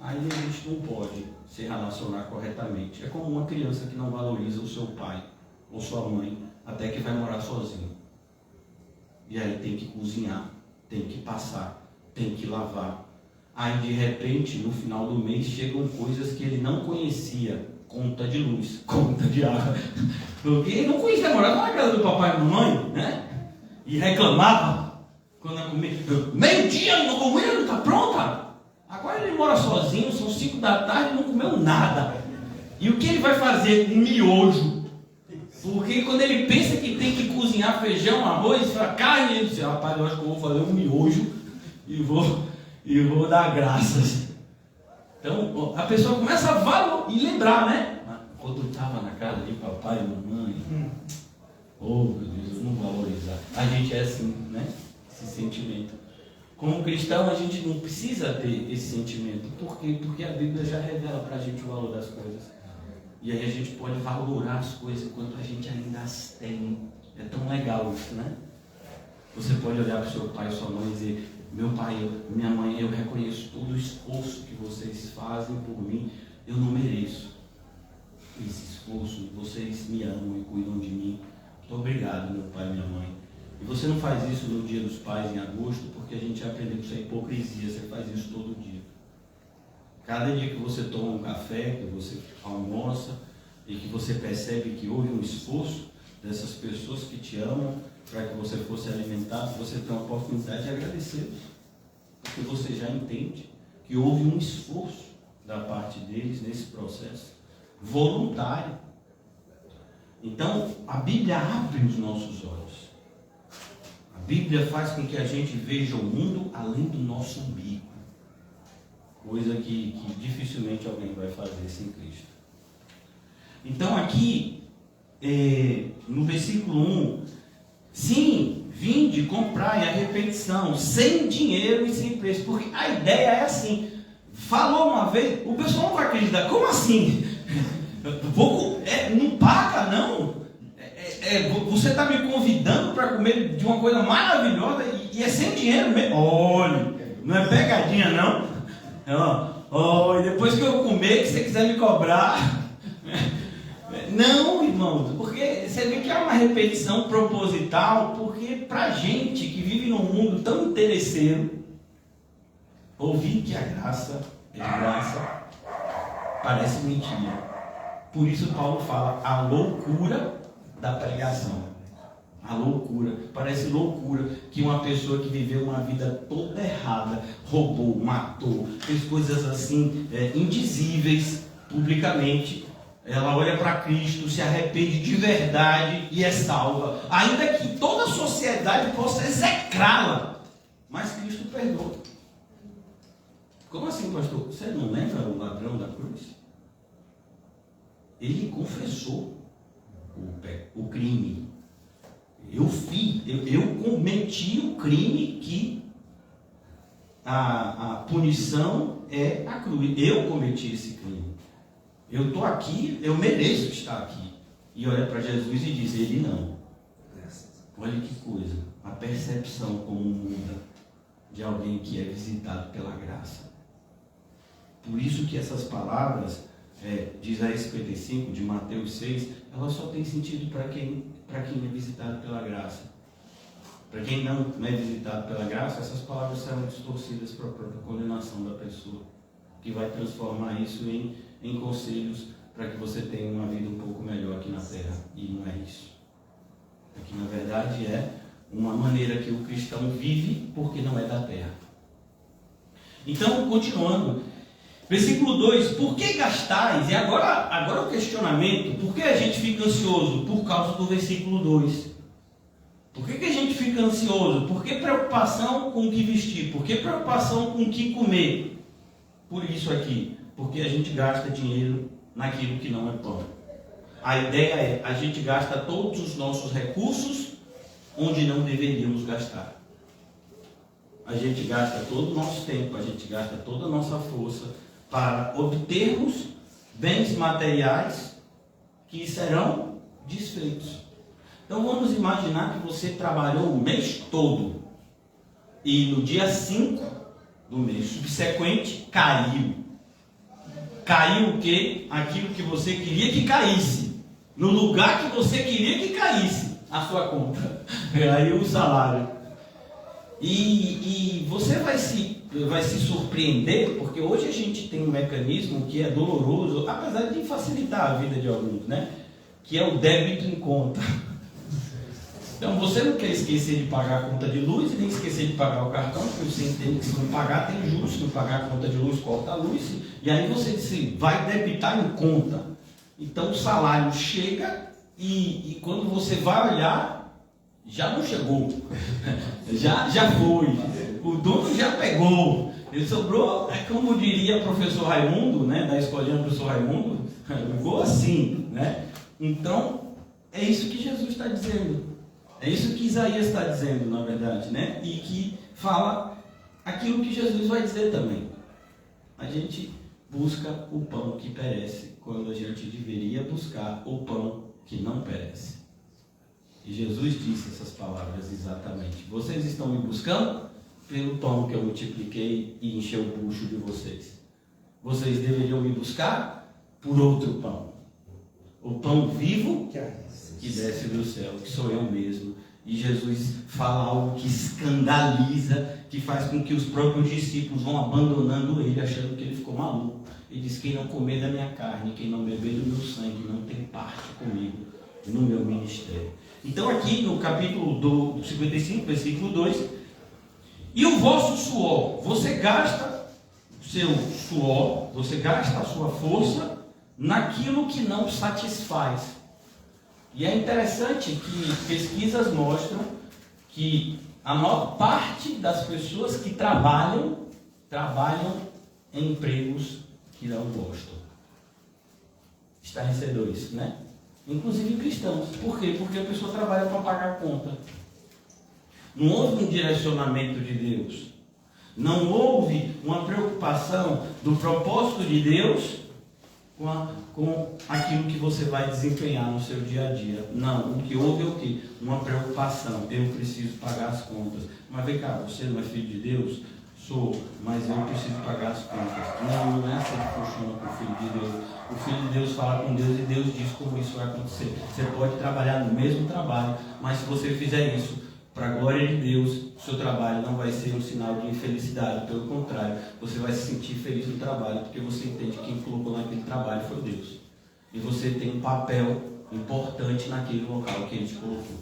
aí a gente não pode se relacionar corretamente. É como uma criança que não valoriza o seu pai ou sua mãe até que vai morar sozinho. E aí tem que cozinhar, tem que passar, tem que lavar. Aí de repente, no final do mês, chegam coisas que ele não conhecia. Conta de luz, conta de água. Porque ele não conhecia, morava na casa do papai e da mamãe, né? E reclamava quando a comida. Meio-dia, a comida não está pronta. Agora ele mora sozinho, são 5 da tarde e não comeu nada. E o que ele vai fazer? Um miojo. Porque quando ele pensa que tem que cozinhar feijão, arroz, carne, ele diz, rapaz, eu acho que eu vou fazer um miojo e vou dar graças. Então a pessoa começa a valorizar e lembrar, né? Quando eu estava na casa de papai e mamãe, oh meu Deus, eu não valorizar. A gente é assim, né? Esse sentimento. Como cristão, a gente não precisa ter esse sentimento. Por quê? Porque a Bíblia já revela para a gente o valor das coisas. E aí a gente pode valorar as coisas enquanto a gente ainda as tem. É tão legal isso, né? Você pode olhar para o seu pai e sua mãe e dizer, meu pai, minha mãe, eu reconheço todo o esforço que vocês fazem por mim. Eu não mereço esse esforço. Vocês me amam e cuidam de mim. Muito obrigado, meu pai e minha mãe. E você não faz isso no Dia dos Pais, em agosto, porque a gente já aprendeu que isso é hipocrisia. Você faz isso todo dia. Cada dia que você toma um café, que você almoça e que você percebe que houve um esforço dessas pessoas que te amam para que você fosse alimentado, você tem a oportunidade de agradecê-los. Porque você já entende que houve um esforço da parte deles nesse processo voluntário. Então, a Bíblia abre os nossos olhos. A Bíblia faz com que a gente veja o mundo além do nosso umbigo. Coisa que dificilmente alguém vai fazer sem Cristo. Então aqui, no versículo 1, sim, vinde, comprai a repetição, sem dinheiro e sem preço. Porque a ideia é assim, falou uma vez, o pessoal não vai acreditar, como assim? Não paga não? Você está me convidando para comer de uma coisa maravilhosa e é sem dinheiro mesmo? Olha, não é pegadinha não? E depois que eu comer, que você quiser me cobrar. Não, irmãos, porque você vê que é uma repetição proposital, porque pra gente que vive num mundo tão interesseiro, ouvir que a graça é de graça parece mentira. Por isso Paulo fala a loucura da pregação. A loucura, parece loucura que uma pessoa que viveu uma vida toda errada, roubou, matou, fez coisas assim indizíveis publicamente, ela olha para Cristo, se arrepende de verdade e é salva. Ainda que toda a sociedade possa execrá-la, mas Cristo perdoa. Como assim, pastor? Você não lembra o ladrão da cruz? Ele confessou o crime. Eu cometi o crime que a punição é a cruz. Eu cometi esse crime. Eu estou aqui, eu mereço estar aqui. E olha para Jesus e diz, ele não. Olha que coisa, a percepção como muda de alguém que é visitado pela graça. Por isso que essas palavras de Isaías 55, de Mateus 6, elas só têm sentido para quem é visitado pela graça. Para quem não é visitado pela graça, essas palavras serão distorcidas para a própria condenação da pessoa, que vai transformar isso em conselhos para que você tenha uma vida um pouco melhor aqui na terra. E não é isso. Aqui, na verdade, é uma maneira que o cristão vive porque não é da terra. Então, continuando, versículo 2, por que gastais? E agora o questionamento, por que a gente fica ansioso? Por causa do versículo 2. Por que a gente fica ansioso? Por que preocupação com o que vestir? Por que preocupação com o que comer? Por isso aqui, porque a gente gasta dinheiro naquilo que não é pão. A ideia é, a gente gasta todos os nossos recursos onde não deveríamos gastar. A gente gasta todo o nosso tempo, a gente gasta toda a nossa força para obtermos bens materiais que serão desfeitos. Então vamos imaginar que você trabalhou o mês todo e no dia 5 do mês subsequente caiu. Caiu o quê? Aquilo que você queria que caísse. No lugar que você queria que caísse a sua conta. Caiu o salário. E você vai se surpreender, porque hoje a gente tem um mecanismo que é doloroso, apesar de facilitar a vida de alguns, né? Que é o débito em conta. Então você não quer esquecer de pagar a conta de luz e nem esquecer de pagar o cartão, porque você entende que se não pagar tem juros, se não pagar a conta de luz, corta a luz, e aí você vai debitar em conta. Então o salário chega e quando você vai olhar, já não chegou, já foi, o dono já pegou, ele sobrou, como diria o professor Raimundo, né, da escolinha do professor Raimundo, ficou assim, né? Então é isso que Jesus está dizendo. É isso que Isaías está dizendo, na verdade, né? E que fala aquilo que Jesus vai dizer também. A gente busca o pão que perece, quando a gente deveria buscar o pão que não perece. E Jesus disse essas palavras exatamente. Vocês estão me buscando pelo pão que eu multipliquei e encheu o bucho de vocês. Vocês deveriam me buscar por outro pão. O pão vivo que desce do céu, que sou eu mesmo. E Jesus fala algo que escandaliza, que faz com que os próprios discípulos vão abandonando ele, achando que ele ficou maluco. Ele diz, quem não comer da minha carne, quem não beber do meu sangue, não tem parte comigo no meu ministério. Então aqui no capítulo 55, versículo 2, e o vosso suor, você gasta o seu suor, você gasta a sua força naquilo que não satisfaz. E é interessante que pesquisas mostram que a maior parte das pessoas que trabalham em empregos que não gostam. Estarrecedores, né? Inclusive cristãos. Por quê? Porque a pessoa trabalha para pagar a conta. Não houve um direcionamento de Deus. Não houve uma preocupação do propósito de Deus com aquilo que você vai desempenhar no seu dia a dia. Não, o que houve é o quê? Uma preocupação. Eu preciso pagar as contas. Mas vem cá, você não é filho de Deus? Sou, mas eu preciso pagar as contas. Não é assim que funciona com o Filho de Deus. O Filho de Deus fala com Deus e Deus diz como isso vai acontecer. Você pode trabalhar no mesmo trabalho, mas se você fizer isso para a glória de Deus, o seu trabalho não vai ser um sinal de infelicidade. Pelo contrário, você vai se sentir feliz no trabalho, porque você entende que quem colocou naquele trabalho foi Deus. E você tem um papel importante naquele local que Ele te colocou.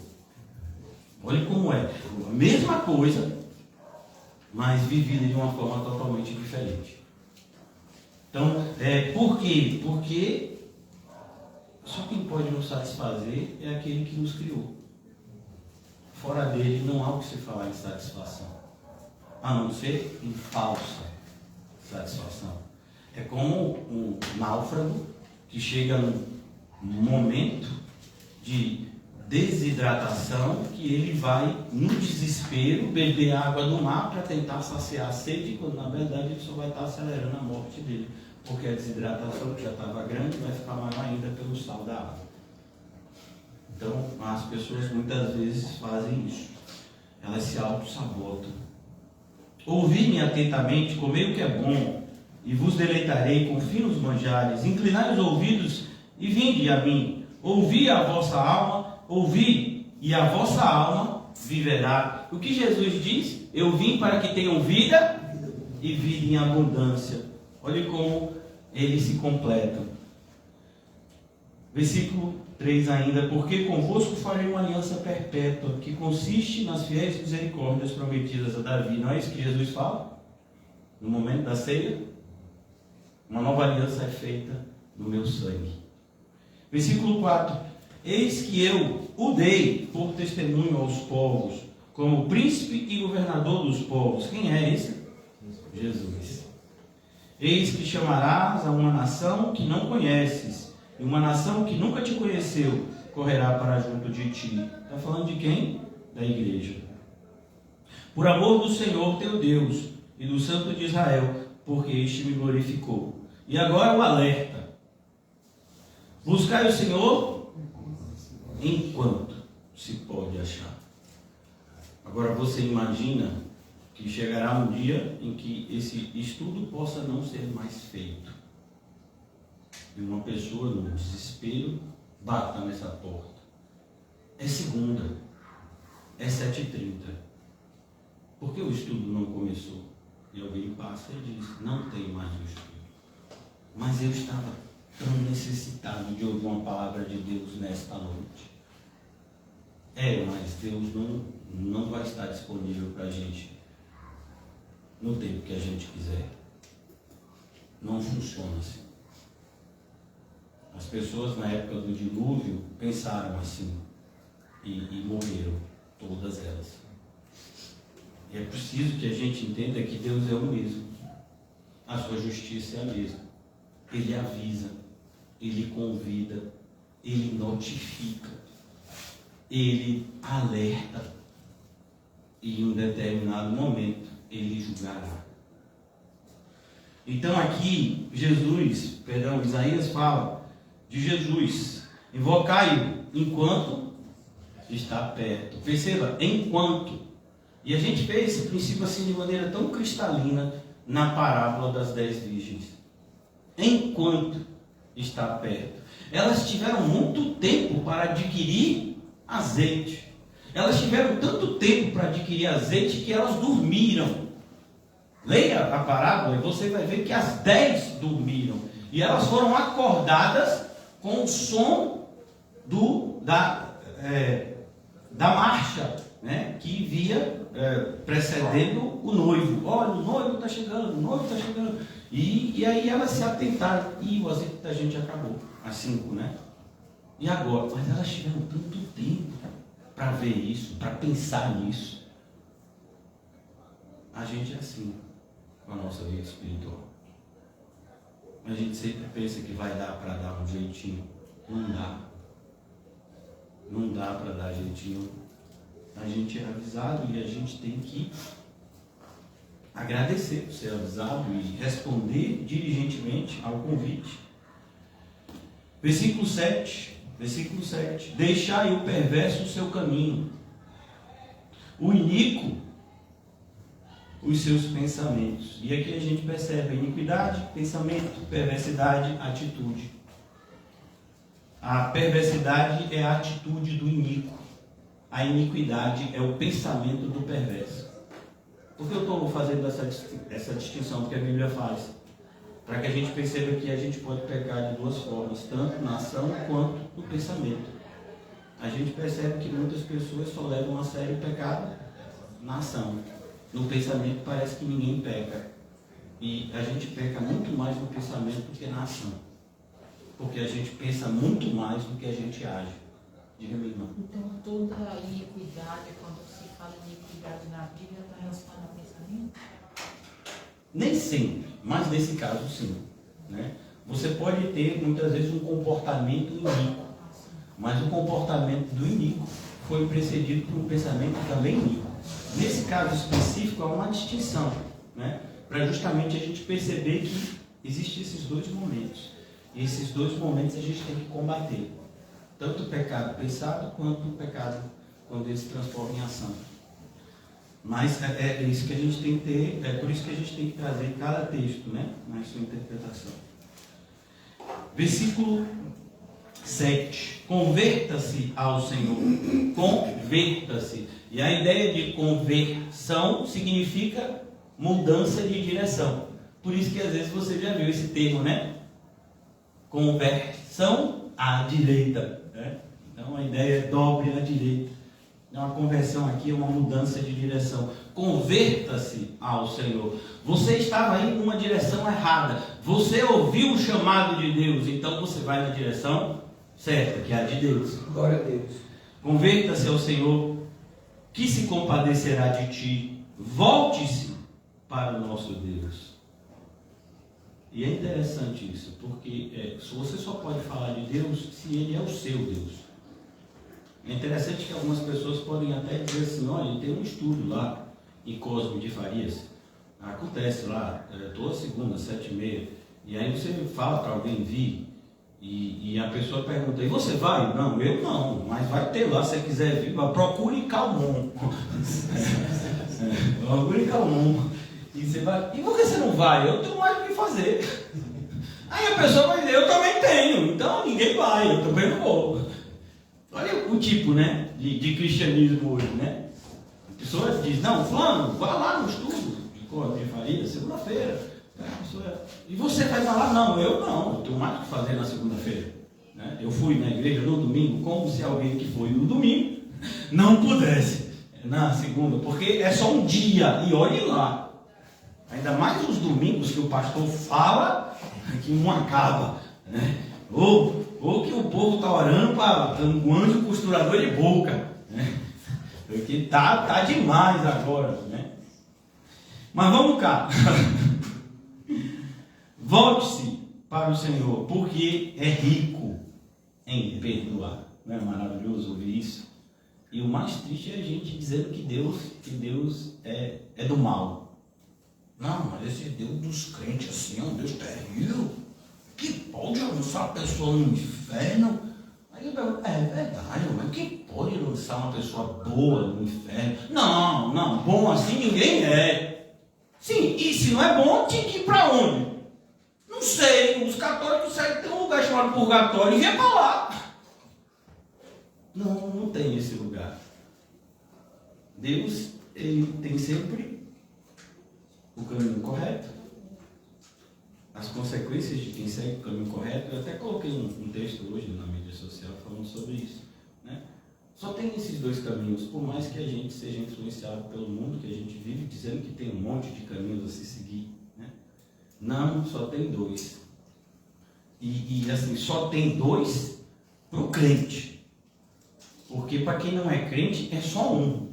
Olha como é. A mesma coisa, mas vivida de uma forma totalmente diferente. Então, por quê? Porque Só quem pode nos satisfazer é aquele que nos criou. Fora dele não há o que se falar em satisfação, a não ser em falsa satisfação. É como um náufrago que chega num momento de desidratação que ele vai, no desespero, beber água do mar para tentar saciar a sede, quando na verdade ele só vai estar acelerando a morte dele, porque a desidratação que já estava grande vai ficar maior ainda pelo sal da água. Então as pessoas muitas vezes fazem isso, elas se auto-sabotam. Ouvi-me atentamente, comei o que é bom, e vos deleitarei com finos manjares. Inclinai os ouvidos e vinde a mim. Ouvi a vossa alma, ouvi, e a vossa alma viverá. O que Jesus diz? Eu vim para que tenham vida e vida em abundância. Olhe como eles se completam. Versículo 3 ainda. Porque convosco farei uma aliança perpétua, que consiste nas fiéis misericórdias prometidas a Davi. Não é isso que Jesus fala? No momento da ceia? Uma nova aliança é feita no meu sangue. Versículo 4. Eis que eu o dei por testemunho aos povos, como príncipe e governador dos povos. Quem é esse? Jesus. Eis que chamarás a uma nação que não conheces, e uma nação que nunca te conheceu correrá para junto de ti. Está falando de quem? Da igreja. Por amor do Senhor teu Deus e do Santo de Israel, porque este me glorificou. E agora o alerta. Buscai o Senhor enquanto se pode achar. Agora você imagina que chegará um dia em que esse estudo possa não ser mais feito. E uma pessoa no desespero bata nessa porta. É segunda. É 7h30. Por que o estudo não começou? E alguém passa e diz, não tem mais o estudo. Mas eu estava tão necessitado de ouvir uma palavra de Deus nesta noite. Mas Deus não vai estar disponível para a gente no tempo que a gente quiser. Não funciona assim. As pessoas na época do dilúvio pensaram assim e morreram, todas elas. E é preciso que a gente entenda que Deus é o mesmo. A sua justiça é a mesma. Ele avisa, ele convida, ele notifica, ele alerta. E em um determinado momento ele julgará. Então aqui Isaías fala de Jesus. Invocai-o enquanto está perto. Perceba, enquanto. E a gente vê esse princípio assim de maneira tão cristalina na parábola das 10 virgens. Enquanto está perto. Elas tiveram muito tempo para adquirir azeite. Elas tiveram tanto tempo para adquirir azeite que elas dormiram. Leia a parábola e você vai ver que as 10 dormiram. E elas foram acordadas com o som da marcha, né, que via precedendo o noivo. Olha, o noivo está chegando, o noivo está chegando. E aí elas se atentaram. E o azeite da gente acabou. Às 5, né? E agora? Mas elas tiveram tanto tempo para ver isso, para pensar nisso. A gente é assim com a nossa vida espiritual. A gente sempre pensa que vai dar para dar um jeitinho. Não dá. Não dá para dar jeitinho. A gente é avisado e a gente tem que agradecer por ser avisado e responder diligentemente ao convite. Versículo 7. Deixai o perverso o seu caminho, o iníquo os seus pensamentos. E aqui a gente percebe iniquidade, pensamento, perversidade, atitude. A perversidade é a atitude do iníquo. A iniquidade é o pensamento do perverso. Por que eu estou fazendo essa distinção? Porque a Bíblia faz. Para que a gente perceba que a gente pode pecar de duas formas, tanto na ação quanto no pensamento. A gente percebe que muitas pessoas só levam a sério o pecado na ação. No pensamento parece que ninguém peca. E a gente peca muito mais no pensamento do que na ação. Porque a gente pensa muito mais do que a gente age. Diga, minha irmã. Então, toda iniquidade, quando se fala iniquidade na Bíblia, está relacionada ao pensamento? Nem sempre, mas nesse caso sim. Né? Você pode ter, muitas vezes, um comportamento iníquo. Mas o comportamento do iníquo foi precedido por um pensamento também iníquo. Nesse caso específico, há uma distinção. Né? Para justamente a gente perceber que existem esses dois momentos. E esses dois momentos a gente tem que combater. Tanto o pecado pensado, quanto o pecado quando ele se transforma em ação. Mas é isso que a gente tem que ter, é por isso que a gente tem que trazer cada texto, né, na sua interpretação. Versículo 7. Converta-se ao Senhor. Converta-se. E a ideia de conversão significa mudança de direção. Por isso que às vezes você já viu esse termo, né? Conversão à direita. Né? Então a ideia é dobre à direita. Uma conversão aqui é uma mudança de direção. Converta-se ao Senhor. Você estava indo numa direção errada. Você ouviu o chamado de Deus, então você vai na direção certa, que é a de Deus. Glória a Deus. Converta-se ao Senhor, que se compadecerá de ti. Volte-se para o nosso Deus. E é interessante isso, porque você só pode falar de Deus se Ele é o seu Deus. É interessante que algumas pessoas podem até dizer assim, olha, tem um estudo lá em Cosme de Farias, acontece lá, toda segunda, 7h30, e aí você fala para alguém vir, e a pessoa pergunta, e você vai? Não, eu não, mas vai ter lá, se você quiser vir, procure Calmon. Procure Calmon. E você vai, e por que você não vai? Eu tenho mais o que fazer. Aí a pessoa vai dizer, eu também tenho, então ninguém vai, eu também não vou. Olha o tipo, né, de cristianismo hoje, né? A pessoa diz, não, fulano, vá lá no estudo de Cosme de Farias, segunda-feira. E você vai falar, não, eu tenho mais o que fazer na segunda-feira. Né? Eu fui na igreja no domingo, como se alguém que foi no domingo não pudesse na segunda, porque é só um dia, e olhe lá. Ainda mais os domingos que o pastor fala que não acaba, né? Ou que o povo está orando para um anjo costurador de boca, né? Porque tá demais agora, né? Mas vamos cá. Volte-se para o Senhor, porque é rico em perdoar. Não é maravilhoso ouvir isso? E o mais triste é a gente dizendo que Deus é do mal. Não, mas esse Deus dos crentes assim é um Deus terrível, que pode lançar a pessoa no inferno. Aí eu pergunto, é verdade, mas que pode lançar uma pessoa boa no inferno? Não, bom assim ninguém é. Sim, e se não é bom, tinha que ir para onde? Não sei, os católicos sabem que tem um lugar chamado purgatório e vem para lá. Não tem esse lugar. Deus, ele tem sempre o caminho correto. As consequências de quem segue o caminho correto. Eu até coloquei um texto hoje na mídia social falando sobre isso, né? Só tem esses dois caminhos, por mais que a gente seja influenciado pelo mundo que a gente vive, dizendo que tem um monte de caminhos a se seguir, né? Não, só tem dois. E assim, só tem dois para o crente. Porque para quem não é crente, é só um.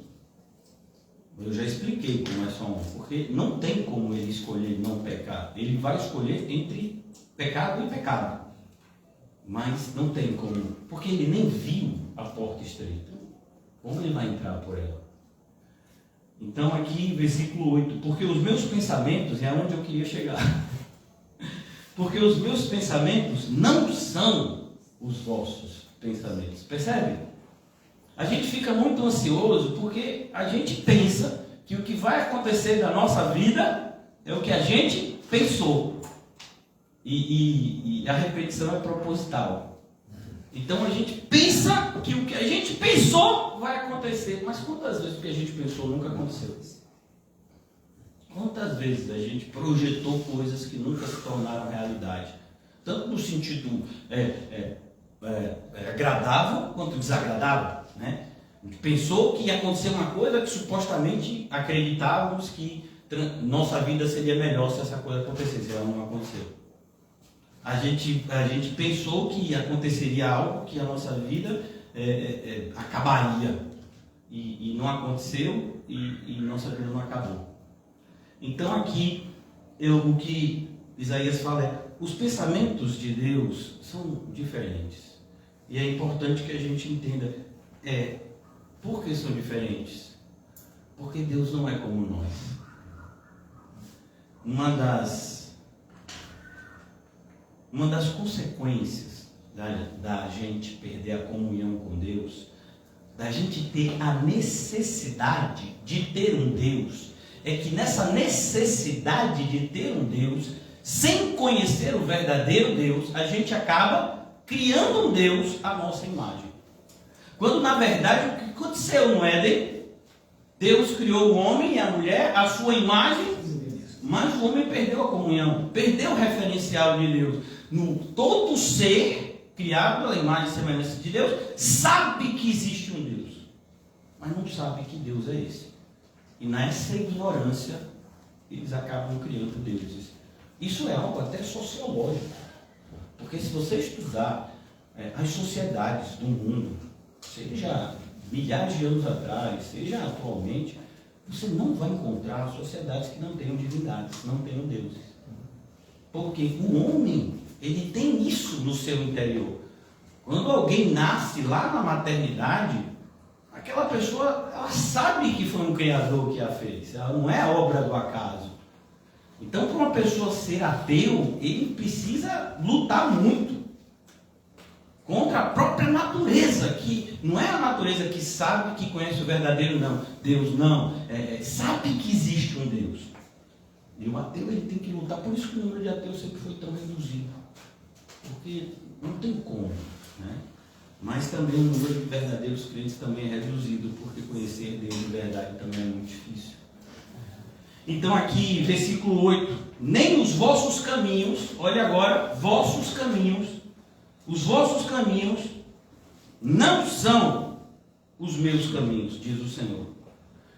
Eu já expliquei como é só um. Porque não tem como ele escolher não pecar. Ele vai escolher entre pecado e pecado. Mas não tem como. Porque ele nem viu a porta estreita. Como ele vai entrar por ela? Então aqui, versículo 8. Porque os meus pensamentos, é onde eu queria chegar. Porque os meus pensamentos não são os vossos pensamentos. Percebe? A gente fica muito ansioso porque a gente pensa que o que vai acontecer na nossa vida é o que a gente pensou. E a repetição é proposital. Então a gente pensa que o que a gente pensou vai acontecer. Mas quantas vezes o que a gente pensou nunca aconteceu? Quantas vezes a gente projetou coisas que nunca se tornaram realidade? Tanto no sentido agradável quanto desagradável. Né? A gente pensou que ia acontecer uma coisa que supostamente acreditávamos que nossa vida seria melhor se essa coisa acontecesse, ela não aconteceu. A gente pensou que aconteceria algo, que a nossa vida acabaria. E não aconteceu e nossa vida não acabou. Então aqui, o que Isaías fala é: os pensamentos de Deus são diferentes. E é importante que a gente entenda por que são diferentes. Porque Deus não é como nós. Uma das consequências da gente perder a comunhão com Deus, da gente ter a necessidade de ter um Deus, é que nessa necessidade de ter um Deus, sem conhecer o verdadeiro Deus, a gente acaba criando um Deus à nossa imagem. Quando na verdade o que aconteceu no Éden, Deus criou o homem e a mulher à sua imagem, mas o homem perdeu a comunhão, perdeu o referencial de Deus. Todo ser criado pela imagem e semelhança de Deus sabe que existe um Deus, mas não sabe que Deus é esse. E nessa ignorância eles acabam criando deuses. Isso é algo até sociológico, porque se você estudar as sociedades do mundo, seja milhares de anos atrás, seja atualmente, você não vai encontrar sociedades que não tenham divindades, não tenham deuses. Porque o homem, ele tem isso no seu interior. Quando alguém nasce lá na maternidade, aquela pessoa, ela sabe que foi um Criador que a fez, ela não é obra do acaso. Então, para uma pessoa ser ateu, ele precisa lutar muito contra a própria natureza, que não é a natureza que sabe, que conhece o verdadeiro, não. Deus não, sabe que existe um Deus. E o ateu, ele tem que lutar, por isso que o número de ateus sempre foi tão reduzido. Porque não tem como, né? Mas também o número de verdadeiros crentes também é reduzido, porque conhecer Deus de verdade também é muito difícil. Então aqui, versículo 8, nem os vossos caminhos, olha agora, vossos caminhos, os vossos caminhos não são os meus caminhos, diz o Senhor.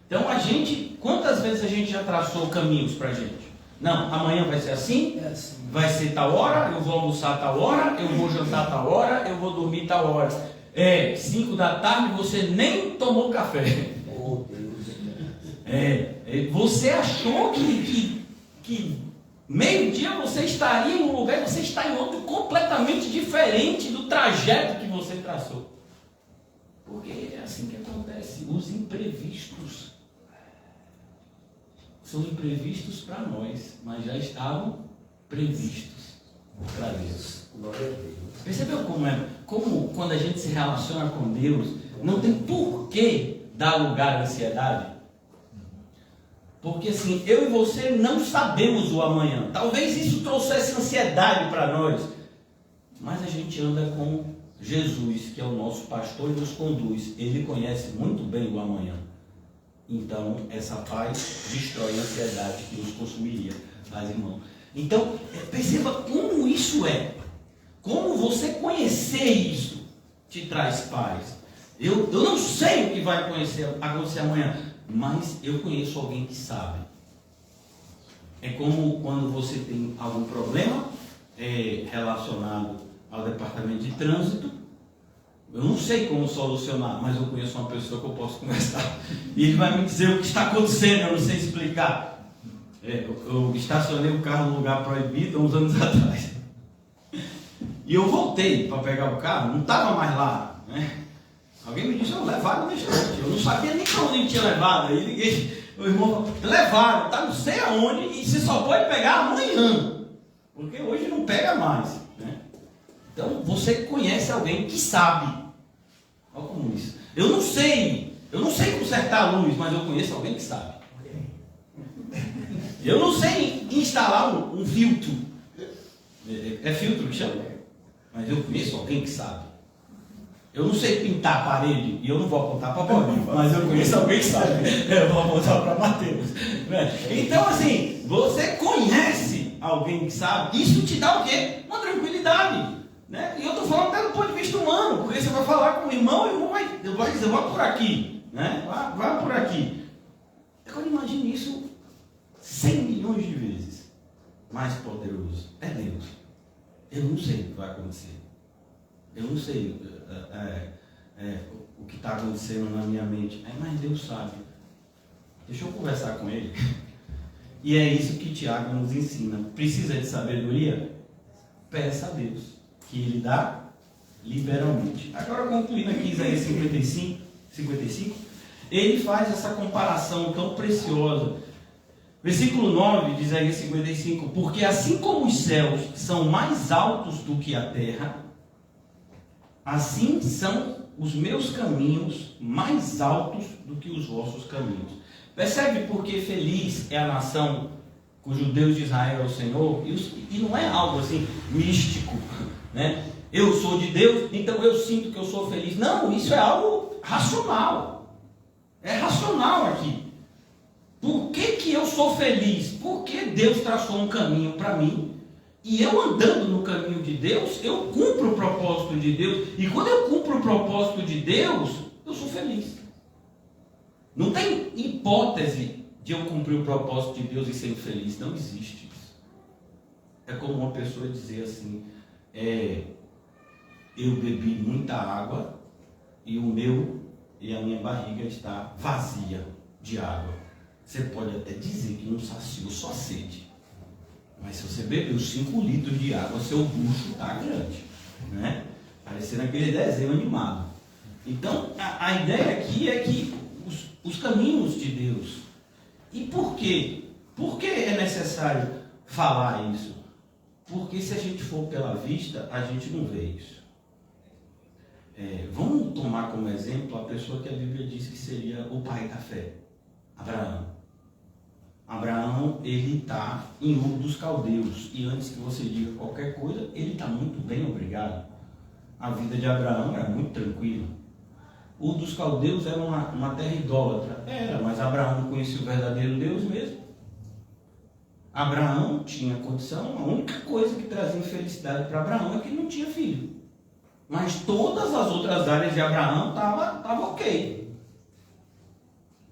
Então quantas vezes a gente já traçou caminhos para a gente? Não, amanhã vai ser assim, vai ser tal hora, eu vou almoçar tal hora, eu vou jantar tal hora, eu vou dormir tal hora. 5 da tarde você nem tomou café. Oh, Deus. Você achou que meio-dia você estaria em um lugar e você está em outro completamente diferente do trajeto que você traçou. Porque é assim que acontece. Os imprevistos são imprevistos para nós, mas já estavam previstos para Deus. Percebeu como é? Como quando a gente se relaciona com Deus, não tem por que dar lugar à ansiedade. Porque assim, eu e você não sabemos o amanhã. Talvez isso trouxesse ansiedade para nós. Mas a gente anda com Jesus, que é o nosso pastor e nos conduz. Ele conhece muito bem o amanhã. Então, essa paz destrói a ansiedade que nos consumiria, mas irmão. Então, perceba como isso é. Como você conhecer isso te traz paz. Eu não sei o que vai acontecer amanhã, mas eu conheço alguém que sabe. É como quando você tem algum problema relacionado ao departamento de trânsito. Eu não sei como solucionar, mas eu conheço uma pessoa que eu posso conversar. E ele vai me dizer o que está acontecendo, eu não sei explicar. Eu estacionei o carro no lugar proibido há uns anos atrás. E eu voltei para pegar o carro, não estava mais lá, né? Alguém me disse, levaram no restaurante. Eu não sabia nem para onde tinha levado. Aí liguei, o irmão falou, levaram, está não sei aonde, e você só pode pegar amanhã. Porque hoje não pega mais, né? Então você conhece alguém que sabe. Olha como isso. Eu não sei consertar a luz, mas eu conheço alguém que sabe. Eu não sei instalar um filtro. É filtro que chama? Mas eu conheço alguém que sabe. Eu não sei pintar a parede, e eu não vou apontar para Paulinho, mas eu conheço alguém que sabe. Eu vou apontar para Mateus. Então assim, você conhece alguém que sabe, isso te dá o quê? Uma tranquilidade. Né? E eu estou falando até do ponto de vista humano, porque você vai falar com o irmão vai dizer, vai por aqui, né? Vai por aqui. Agora imagine isso 100 milhões de vezes mais poderoso. É Deus. Eu não sei o que vai acontecer. Eu não sei o que está acontecendo na minha mente. Mas Deus sabe. Deixa eu conversar com Ele. E é isso que Tiago nos ensina. Precisa de sabedoria? Peça a Deus, que Ele dá liberalmente. Agora, concluindo aqui Isaías 55, ele faz essa comparação tão preciosa. Versículo 9 de Isaías 55: porque assim como os céus são mais altos do que a terra, assim são os meus caminhos mais altos do que os vossos caminhos. Percebe porque feliz é a nação cujo Deus de Israel é o Senhor? E não é algo assim místico, né? Eu sou de Deus, então eu sinto que eu sou feliz. Não, isso é algo racional. É racional aqui. Por que eu sou feliz? Porque Deus traçou um caminho para mim. E eu andando no caminho de Deus, eu cumpro o propósito de Deus. E quando eu cumpro o propósito de Deus, eu sou feliz. Não tem hipótese de eu cumprir o propósito de Deus e ser infeliz. Não existe isso. É como uma pessoa dizer assim, eu bebi muita água e a minha barriga está vazia de água. Você pode até dizer que não saciou sua sede. Mas se você bebeu 5 litros de água, seu bucho está grande, né? Parecendo aquele desenho animado. Então, a ideia aqui é que os caminhos de Deus. E por quê? Por que é necessário falar isso? Porque se a gente for pela vista, a gente não vê isso. Vamos tomar como exemplo a pessoa que a Bíblia diz que seria o pai da fé, Abraão. Abraão, ele está em Ur dos Caldeus. E antes que você diga qualquer coisa, ele está muito bem, obrigado. A vida de Abraão era muito tranquila. Ur dos Caldeus era uma terra idólatra. Era, mas Abraão não conhecia o verdadeiro Deus mesmo. Abraão tinha condição, a única coisa que trazia infelicidade para Abraão é que ele não tinha filho. Mas todas as outras áreas de Abraão estavam ok.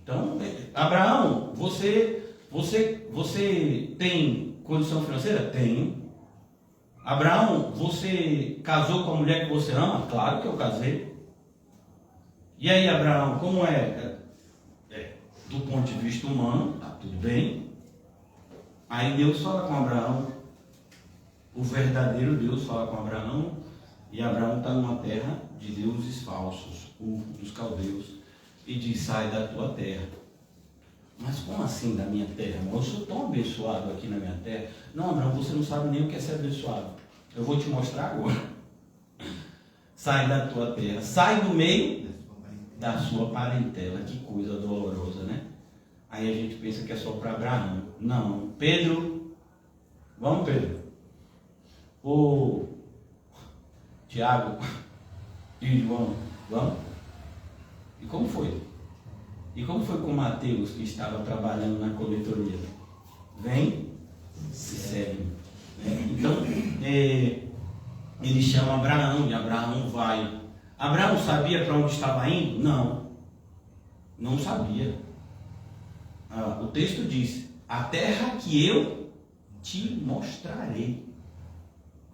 Então, Abraão, você tem condição financeira? Tenho. Abraão, você casou com a mulher que você ama? Claro que eu casei. E aí, Abraão, como do ponto de vista humano, está tudo bem. Aí Deus fala com Abraão, o verdadeiro Deus fala com Abraão, e Abraão está numa terra de deuses falsos, Ur dos Caldeus, e diz: sai da tua terra. Mas como assim da minha terra? Eu sou tão abençoado aqui na minha terra. Não, Abraão, você não sabe nem o que é ser abençoado. Eu vou te mostrar agora. Sai da tua terra, sai do meio da sua parentela. Que coisa dolorosa, né? Aí a gente pensa que é só para Abraão. Não. Pedro, vamos, Pedro. Tiago e João, vamos? E como foi? E como foi com Mateus, que estava trabalhando na coletoria? Vem, se segue. Então, ele chama Abraão, e Abraão vai. Abraão sabia para onde estava indo? Não. Não sabia. O texto diz: a terra que eu te mostrarei.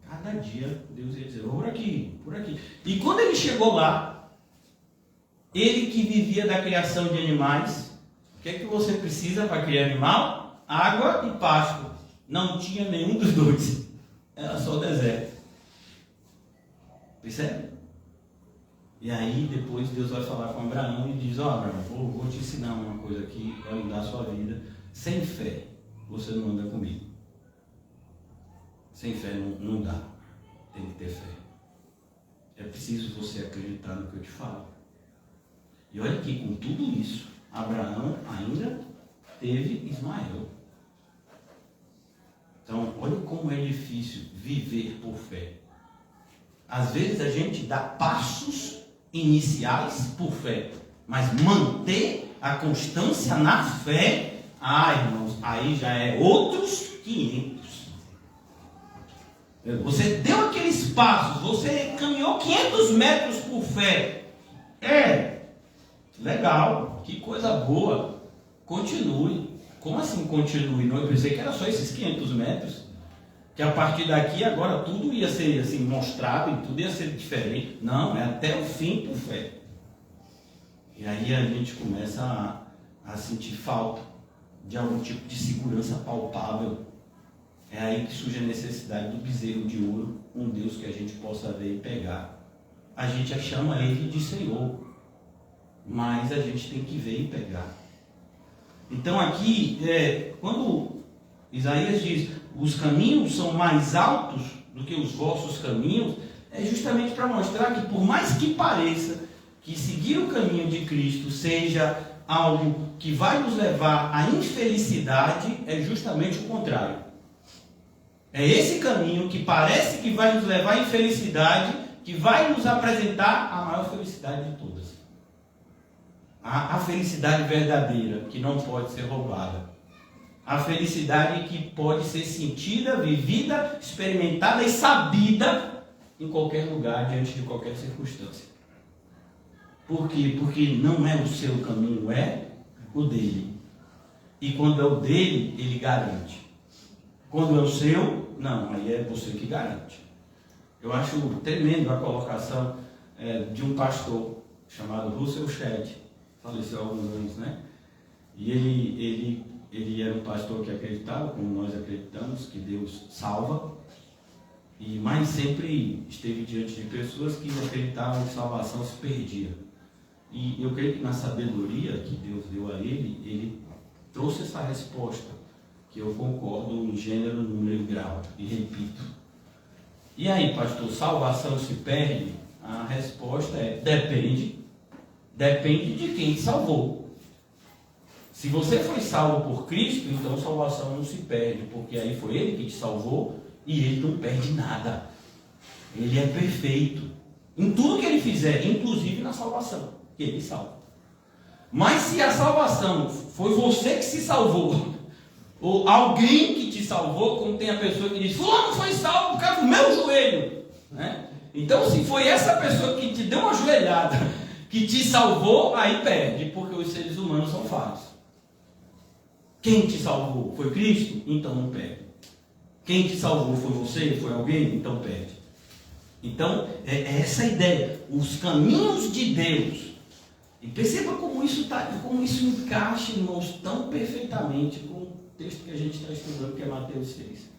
Cada dia Deus ia dizer: por aqui, por aqui. E quando ele chegou lá, ele que vivia da criação de animais, o que é que você precisa para criar animal? Água e pasto. Não tinha nenhum dos dois. Era só deserto. Percebe? E aí depois Deus vai falar com Abraão e diz: Abraão, vou te ensinar uma coisa aqui, vai mudar a sua vida. Sem fé, você não anda comigo. Sem fé não dá. Tem que ter fé. É preciso você acreditar no que eu te falo. E olha que com tudo isso, Abraão ainda teve Ismael. Então, olha como é difícil viver por fé. Às vezes a gente dá passos iniciais por fé, mas manter a constância na fé, irmãos, aí já é outros 500. Você deu aqueles passos, você caminhou 500 metros por fé. Legal, que coisa boa. Continue. Como assim continue? Não, eu pensei que era só esses 500 metros. Que a partir daqui agora tudo ia ser assim, mostrado e tudo ia ser diferente. Não, é até o fim por fé. E aí a gente começa a sentir falta de algum tipo de segurança palpável. É aí que surge a necessidade do bezerro de ouro, um Deus que a gente possa ver e pegar. A gente chama ele de Senhor, mas a gente tem que ver e pegar. Então aqui, quando Isaías diz, os caminhos são mais altos do que os vossos caminhos, é justamente para mostrar que por mais que pareça que seguir o caminho de Cristo seja algo que vai nos levar à infelicidade, é justamente o contrário. É esse caminho que parece que vai nos levar à infelicidade, que vai nos apresentar a maior felicidade de todas. A felicidade verdadeira, que não pode ser roubada. A felicidade que pode ser sentida, vivida, experimentada e sabida em qualquer lugar, diante de qualquer circunstância. Por quê? Porque não é o seu caminho, é o dele. E quando é o dele, ele garante. Quando é o seu, não, aí é você que garante. Eu acho tremendo a colocação de um pastor chamado Russell Shedd, faleceu há alguns anos, né? E ele era um pastor que acreditava, como nós acreditamos, que Deus salva, mas sempre esteve diante de pessoas que acreditavam que salvação se perdia. E eu creio que na sabedoria que Deus deu a ele trouxe essa resposta, que eu concordo em gênero, número e grau, e repito. E aí, pastor, salvação se perde? A resposta é, depende de quem salvou. Se você foi salvo por Cristo, então salvação não se perde, porque aí foi Ele que te salvou e Ele não perde nada. Ele é perfeito em tudo que Ele fizer, inclusive na salvação, que Ele salva. Mas se a salvação foi você que se salvou, ou alguém que te salvou, como tem a pessoa que diz, fulano foi salvo por causa do meu joelho, né? Então, se foi essa pessoa que te deu uma joelhada, que te salvou, aí perde, porque os seres humanos são falhos. Quem te salvou foi Cristo? Então não perde. Quem te salvou foi você? Foi alguém? Então perde. Então, é essa a ideia. Os caminhos de Deus. E perceba como isso encaixa, irmãos, tão perfeitamente com o texto que a gente está estudando, que é Mateus 6.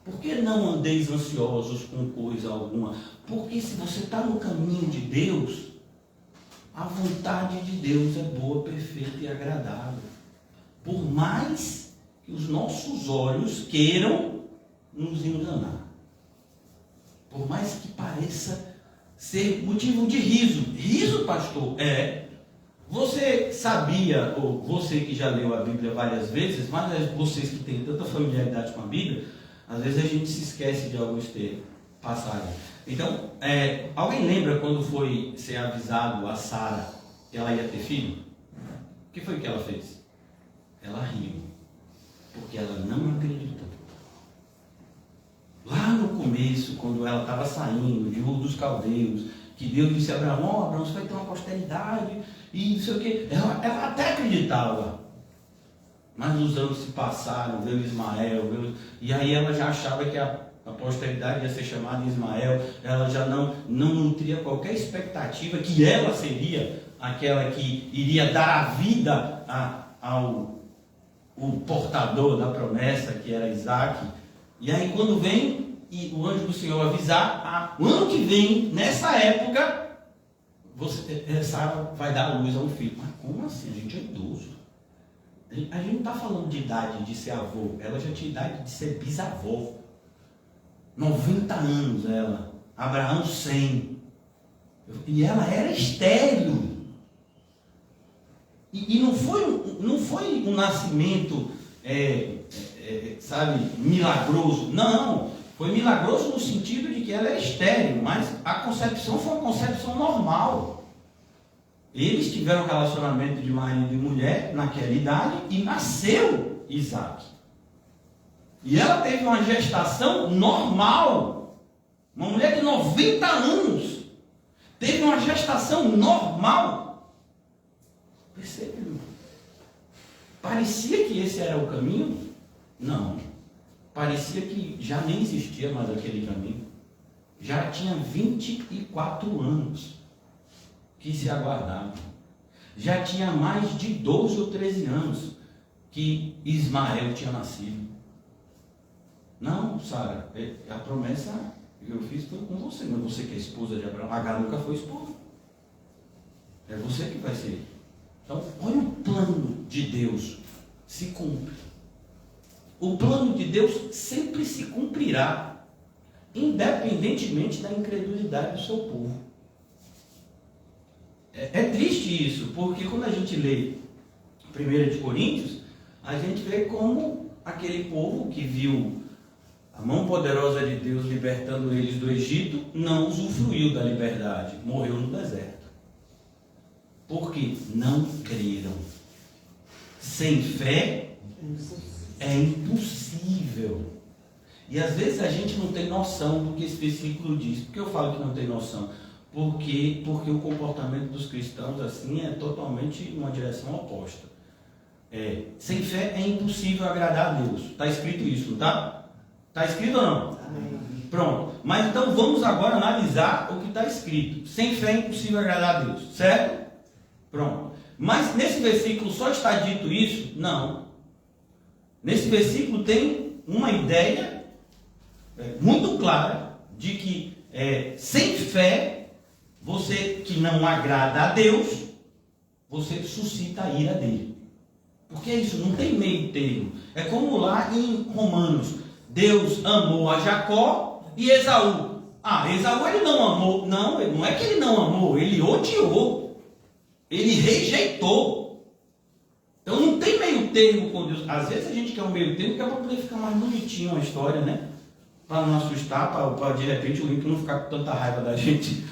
Por que não andeis ansiosos com coisa alguma? Porque se você está no caminho de Deus, a vontade de Deus é boa, perfeita e agradável. Por mais que os nossos olhos queiram nos enganar. Por mais que pareça ser motivo de riso. Riso, pastor? Você sabia, ou você que já leu a Bíblia várias vezes, mas vocês que têm tanta familiaridade com a Bíblia, às vezes a gente se esquece de alguns passagens. Então, alguém lembra quando foi ser avisado a Sara que ela ia ter filho? O que foi que ela fez? Ela riu, porque ela não acreditou. Lá no começo, quando ela estava saindo de Ur dos Caldeus, que Deus disse a Abraão, Abraão, você vai ter uma posteridade, e não sei o que. Ela até acreditava. Mas os anos se passaram, veio Ismael, e aí ela já achava que a posteridade ia ser chamada Ismael, ela já não nutria qualquer expectativa que ela seria aquela que iria dar a vida ao portador da promessa, que era Isaac. E aí quando vem e o anjo do Senhor avisar, o ano que vem, nessa época, Sara vai dar à luz a um filho. Mas como assim? A gente é idoso. A gente não está falando de idade de ser avô, ela já tinha idade de ser bisavó. 90 anos ela, Abraão 100. E ela era estéril. E não foi um nascimento, milagroso. Não, foi milagroso no sentido de que ela era estéril, mas a concepção foi uma concepção normal. Eles tiveram um relacionamento de marido e mulher naquela idade e nasceu Isaac. E ela teve uma gestação normal. Uma mulher de 90 anos teve uma gestação normal. Percebe? Parecia que esse era o caminho? Não. parecia que já nem existia mais aquele caminho. Já tinha 24 anos que se aguardava. Já tinha mais de 12 ou 13 anos que Ismael tinha nascido. Não, Sara, a promessa que eu fiz foi com você, mas você que é esposa de Abraão. Agar nunca foi esposa. É você que vai ser. Então, olha o plano de Deus se cumpre. O plano de Deus sempre se cumprirá, independentemente da incredulidade do seu povo. É triste isso, porque quando a gente lê 1 de Coríntios, a gente vê como aquele povo que viu a mão poderosa de Deus libertando eles do Egito, não usufruiu da liberdade, morreu no deserto. Porque não creram. Sem fé é impossível. E às vezes a gente não tem noção do que esse versículo diz. Por que eu falo que não tem noção? Porque o comportamento dos cristãos assim é totalmente uma direção oposta. Sem fé é impossível agradar a Deus. Está escrito isso, não está? Está escrito ou não? Amém. Pronto. Mas então vamos agora analisar o que está escrito. Sem fé é impossível agradar a Deus. Certo? Pronto. Mas nesse versículo só está dito isso? Não. Nesse versículo tem uma ideia muito clara de que sem fé, você que não agrada a Deus, você suscita a ira dele. Porque é isso, não tem meio termo. É como lá em Romanos, Deus amou a Jacó e Esaú. Esaú ele não amou. Não é que ele não amou, ele odiou. Ele rejeitou. Então não tem meio termo com Deus. Às vezes a gente quer um meio termo que é para poder ficar mais bonitinho a história, né? Para não assustar, para de repente o ímpio não ficar com tanta raiva da gente.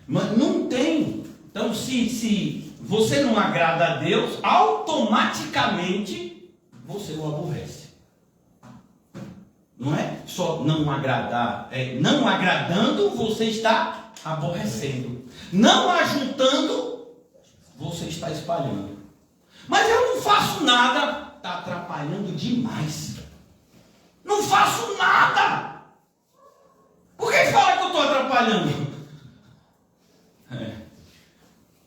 Mas não tem. Então se você não agrada a Deus, automaticamente você o aborrece. Não é só não agradar, não agradando, você está aborrecendo. Não ajuntando, você está espalhando. Mas eu não faço nada, está atrapalhando demais. Não faço nada. Por que fala que eu estou atrapalhando?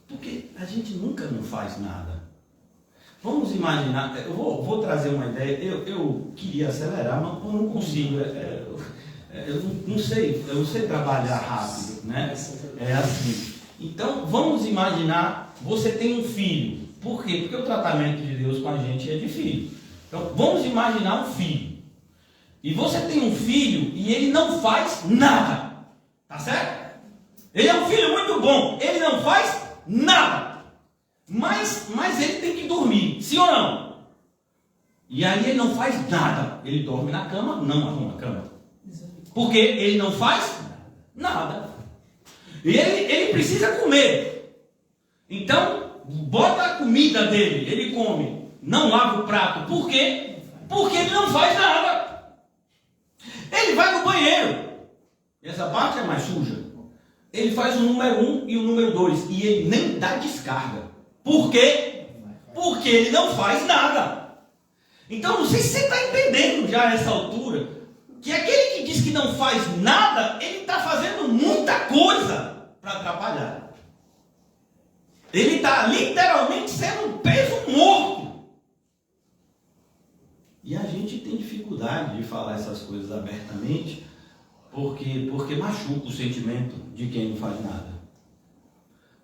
Porque a gente nunca não faz nada. Vamos imaginar, eu vou trazer uma ideia, eu queria acelerar, mas eu não consigo, eu não sei trabalhar rápido, né? É assim. Então, vamos imaginar, você tem um filho. Por quê? Porque o tratamento de Deus com a gente é de filho. Então, vamos imaginar um filho. E você tem um filho e ele não faz nada. Tá certo? Ele é um filho muito bom, ele não faz nada. Mas ele tem que dormir, sim ou não? E aí ele não faz nada. Ele dorme na cama, não arruma a cama. Porque ele não faz nada. Ele precisa comer. Então, bota a comida dele, ele come. Não lava o prato. Por quê? Porque ele não faz nada. Ele vai no banheiro. Essa parte é mais suja. Ele faz o número 1 e o número 2. E ele nem dá descarga. Por quê? Porque ele não faz nada. Então, não sei se você está entendendo já nessa altura, que aquele que diz que não faz nada, ele está fazendo muita coisa para atrapalhar. Ele está literalmente sendo um peso morto. E a gente tem dificuldade de falar essas coisas abertamente, porque machuca o sentimento de quem não faz nada.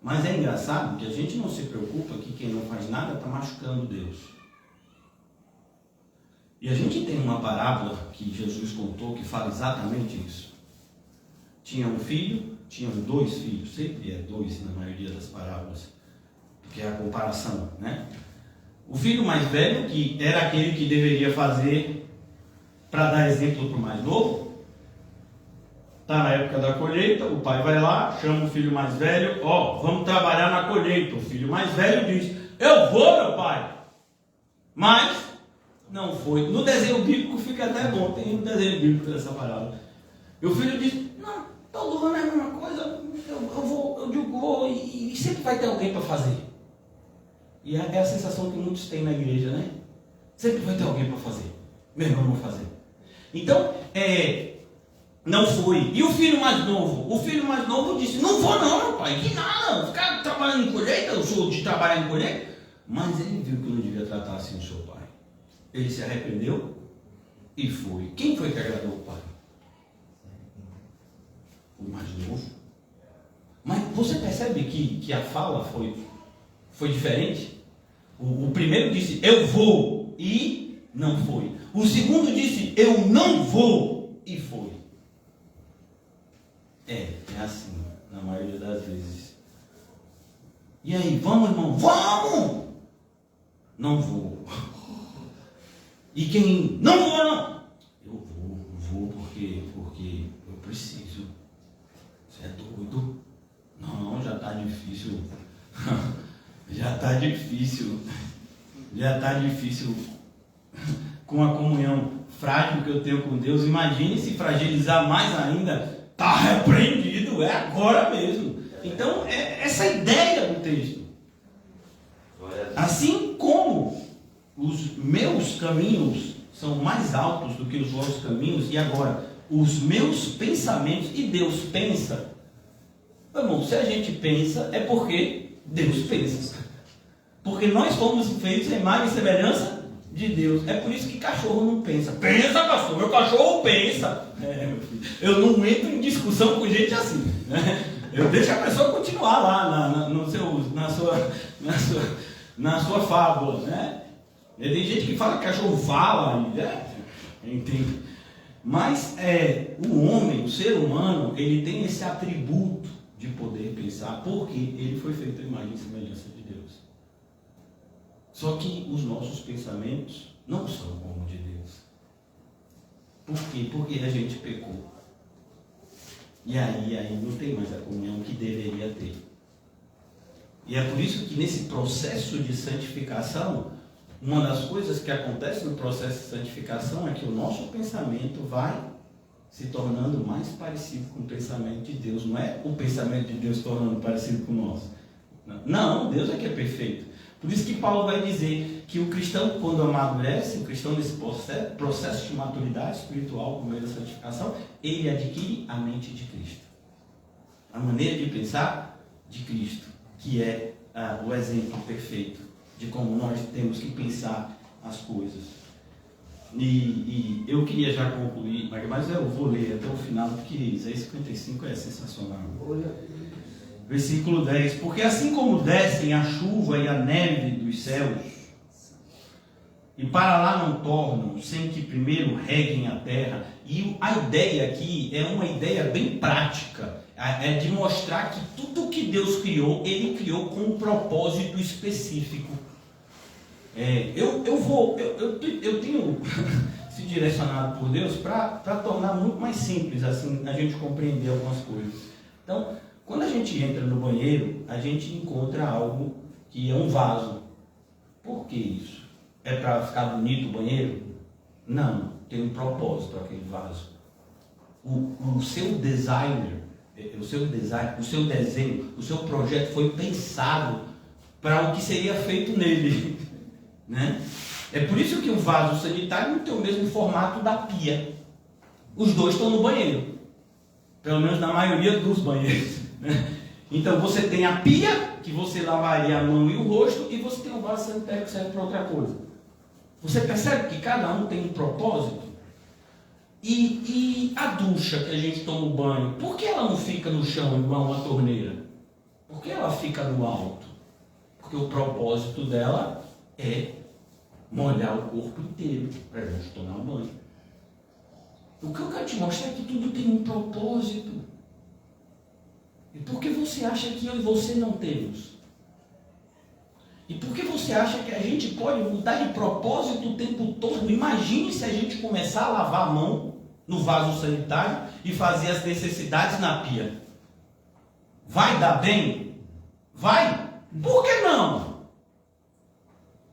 Mas é engraçado que a gente não se preocupa que quem não faz nada está machucando Deus. E a gente tem uma parábola que Jesus contou que fala exatamente isso. Tinha um filho, tinham 2 filhos, sempre é 2 na maioria das parábolas, porque é a comparação, né? O filho mais velho, que era aquele que deveria fazer para dar exemplo para o mais novo, está na época da colheita, o pai vai lá, chama o filho mais velho, vamos trabalhar na colheita. O filho mais velho diz, eu vou, meu pai. Mas não foi. No desenho bíblico fica até bom, tem um desenho bíblico dessa parábola. E o filho diz, não, todo ano é a mesma coisa, eu digo vou, e sempre vai ter alguém para fazer. E é a sensação que muitos têm na igreja, né? Sempre vai ter alguém para fazer. Meu irmão, vou fazer. Então, não foi. E o filho mais novo? O filho mais novo disse, não vou não, meu pai, que nada, ficar trabalhando em colheita, eu sou de trabalhar em colheita. Mas ele viu que não devia tratar assim o seu pai. Ele se arrependeu e foi. Quem foi que agradou o pai? O mais novo. Mas você percebe que a fala foi diferente? O primeiro disse, eu vou, e não foi. O segundo disse, eu não vou, e foi. É assim, na maioria das vezes. E aí, vamos, irmão? Vamos! Não vou. E quem? Não vou, não! Eu vou porque eu preciso. Você é doido? Não, já está difícil. Já está difícil com a comunhão frágil que eu tenho com Deus. Imagine se fragilizar mais ainda. Está repreendido, é agora mesmo. Então, é essa a ideia do texto. Assim como os meus caminhos são mais altos do que os vossos caminhos, e agora, os meus pensamentos, e Deus pensa. Meu irmão, se a gente pensa, é porque Deus pensa. Porque nós fomos feitos em imagem e semelhança de Deus. É por isso que cachorro não pensa. Pensa, cachorro, meu cachorro pensa. Meu filho, eu não entro em discussão com gente assim, né? Eu deixo a pessoa continuar lá na sua fábula, né? Tem gente que fala que cachorro fala, né? Entende? Mas o homem, o ser humano, ele tem esse atributo de poder pensar, porque ele foi feito à imagem e semelhança de Deus. Só que os nossos pensamentos não são como de Deus. Por quê? Porque a gente pecou. E aí não tem mais a comunhão que deveria ter. E é por isso que nesse processo de santificação, uma das coisas que acontece no processo de santificação é que o nosso pensamento vai se tornando mais parecido com o pensamento de Deus. Não é o pensamento de Deus tornando parecido com o nosso. Não, Deus é que é perfeito. Por isso que Paulo vai dizer que o cristão, quando amadurece, o cristão nesse processo de maturidade espiritual, por meio da santificação, ele adquire a mente de Cristo. A maneira de pensar de Cristo, que é o exemplo perfeito de como nós temos que pensar as coisas. E eu queria já concluir, mas eu vou ler até o final, porque Isaías 55 é sensacional. Versículo 10. Porque assim como descem a chuva e a neve dos céus, e para lá não tornam, sem que primeiro reguem a terra. E a ideia aqui é uma ideia bem prática, é de mostrar que tudo que Deus criou, Ele criou com um propósito específico. Eu tenho se direcionado por Deus para tornar muito mais simples assim a gente compreender algumas coisas. Então, quando a gente entra no banheiro, a gente encontra algo que é um vaso. Por que isso? É para ficar bonito o banheiro? Não, tem um propósito aquele vaso. O seu designer, o seu desenho, o seu projeto foi pensado para o que seria feito nele, né? É por isso que o vaso sanitário não tem o mesmo formato da pia. Os dois estão no banheiro, pelo menos na maioria dos banheiros, né? Então você tem a pia, que você lavaria a mão e o rosto, e você tem o vaso sanitário que serve para outra coisa. Você percebe que cada um tem um propósito? E a ducha que a gente toma o banho, por que ela não fica no chão igual uma torneira? Por que ela fica no alto? Porque o propósito dela é molhar o corpo inteiro para a gente tomar banho. O que eu quero te mostrar é que tudo tem um propósito. E por que você acha que eu e você não temos? E por que você acha que a gente pode mudar de propósito o tempo todo? Imagine se a gente começar a lavar a mão no vaso sanitário e fazer as necessidades na pia. Vai dar bem? Vai? Por que não?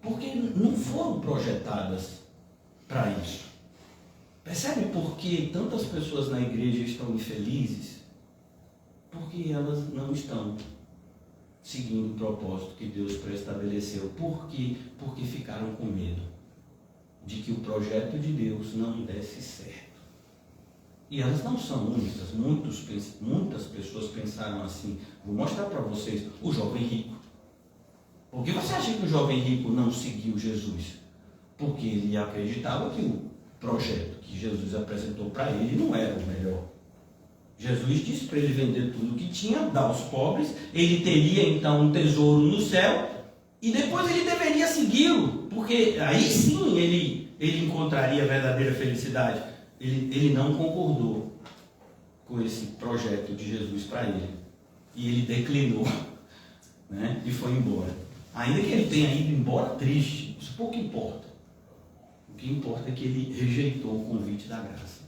Porque não foram projetadas para isso. Percebe por que tantas pessoas na igreja estão infelizes? Porque elas não estão seguindo o propósito que Deus pré-estabeleceu. Por quê? Porque ficaram com medo de que o projeto de Deus não desse certo. E elas não são únicas. Muitas pessoas pensaram assim. Vou mostrar para vocês o jovem rico. Por que você acha que o jovem rico não seguiu Jesus? Porque ele acreditava que o projeto que Jesus apresentou para ele não era o melhor. Jesus disse para ele vender tudo que tinha, dar aos pobres, ele teria então um tesouro no céu, e depois ele deveria segui-lo, porque aí sim ele encontraria a verdadeira felicidade. Ele não concordou com esse projeto de Jesus para ele, e ele declinou, né, e foi embora. Ainda que ele tenha ido embora triste, isso pouco importa. O que importa é que ele rejeitou o convite da graça.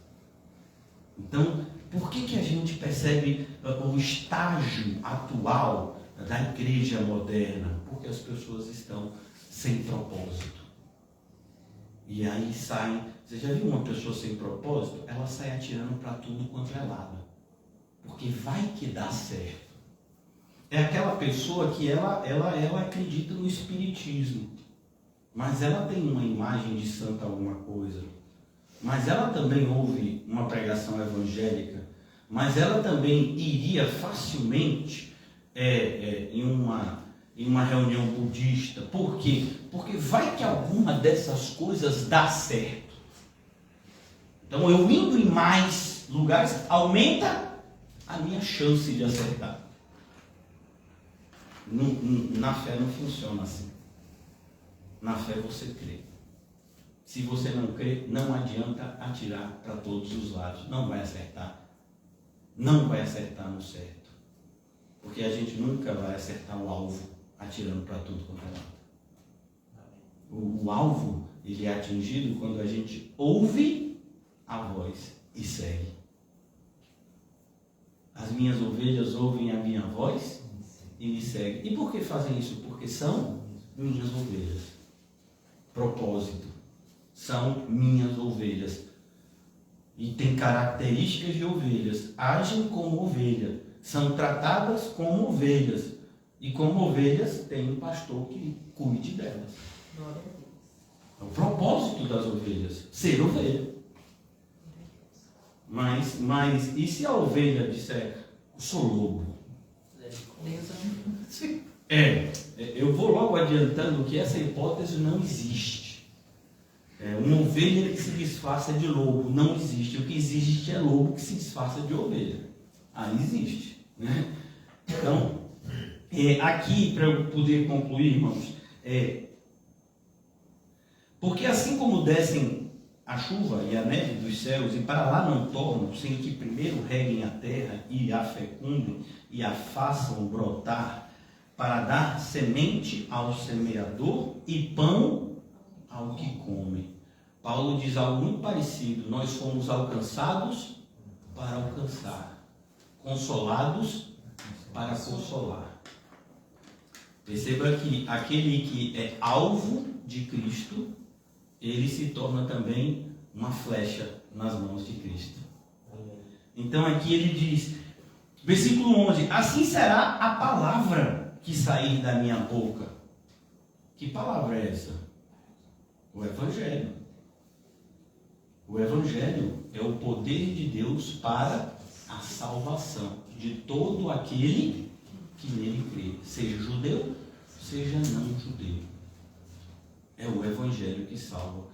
Então, por que a gente percebe o estágio atual da igreja moderna? Porque as pessoas estão sem propósito. E aí saem... Você já viu uma pessoa sem propósito? Ela sai atirando para tudo quanto é lado. Porque vai que dá certo. É aquela pessoa que ela acredita no espiritismo. Mas ela tem uma imagem de santa alguma coisa. Mas ela também ouve uma pregação evangélica. Mas ela também iria facilmente em uma reunião budista. Por quê? Porque vai que alguma dessas coisas dá certo. Então eu indo em mais lugares aumenta a minha chance de acertar. Na fé não funciona assim. Na fé você crê. Se você não crê, não adianta atirar para todos os lados. Não vai acertar. Não vai acertar no certo. Porque a gente nunca vai acertar o alvo atirando para tudo quanto é lado. O alvo, ele é atingido quando a gente ouve a voz e segue. As minhas ovelhas ouvem a minha voz e me seguem. E por que fazem isso? Porque são minhas ovelhas. Propósito. São minhas ovelhas. E têm características de ovelhas. Agem como ovelha. São tratadas como ovelhas. E como ovelhas, tem um pastor que cuide delas. É o propósito das ovelhas. Ser ovelha. Mas e se a ovelha disser, eu sou lobo? Eu vou logo adiantando que essa hipótese não existe. Uma ovelha que se disfarça de lobo não existe. O que existe é lobo que se disfarça de ovelha. Aí existe, né? Então, aqui, para eu poder concluir, irmãos, porque assim como descem a chuva e a neve dos céus, e para lá não tornam, sem que primeiro reguem a terra e a fecundem e a façam brotar, para dar semente ao semeador e pão ao que come. Paulo diz algo muito parecido. Nós fomos alcançados para alcançar, consolados para consolar. Perceba que aquele que é alvo de Cristo, ele se torna também uma flecha nas mãos de Cristo. Então aqui ele diz, versículo 11, assim será a palavra que sair da minha boca. Que palavra é essa? O Evangelho. O Evangelho é o poder de Deus para a salvação de todo aquele que nele crê, seja judeu, seja não judeu. É o Evangelho que salva.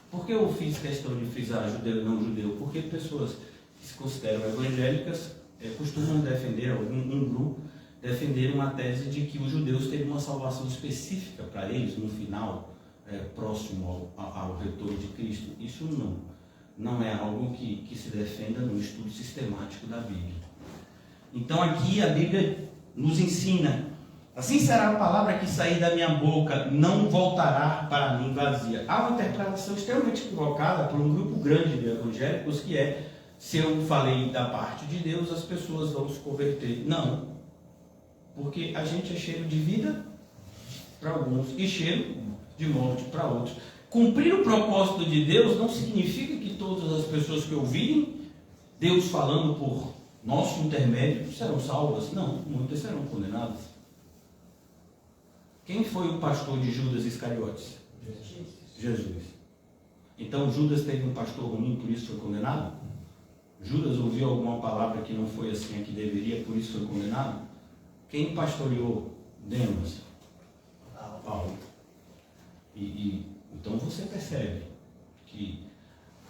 Por que eu fiz questão de frisar judeu e não judeu? Porque pessoas que se consideram evangélicas costumam defender, um grupo, defender uma tese de que os judeus teriam uma salvação específica para eles no final, próximo ao retorno de Cristo. Isso não é algo que se defenda no estudo sistemático da Bíblia. Então aqui a Bíblia nos ensina, assim será a palavra que sair da minha boca, não voltará para mim vazia. Há uma interpretação extremamente equivocada por um grupo grande de evangélicos que se eu falei da parte de Deus, as pessoas vão se converter. Não, porque a gente é cheiro de vida para alguns e cheiro de morte para outros. Cumprir o propósito de Deus não significa que todas as pessoas que ouvirem Deus falando por nosso intermédio serão salvas. Não, muitas serão condenadas. Quem foi o pastor de Judas Iscariotes? Jesus. Então Judas teve um pastor ruim, por isso foi condenado? Judas ouviu alguma palavra que não foi assim a que deveria, por isso foi condenado? Quem pastoreou Demas? Paulo. Então você percebe que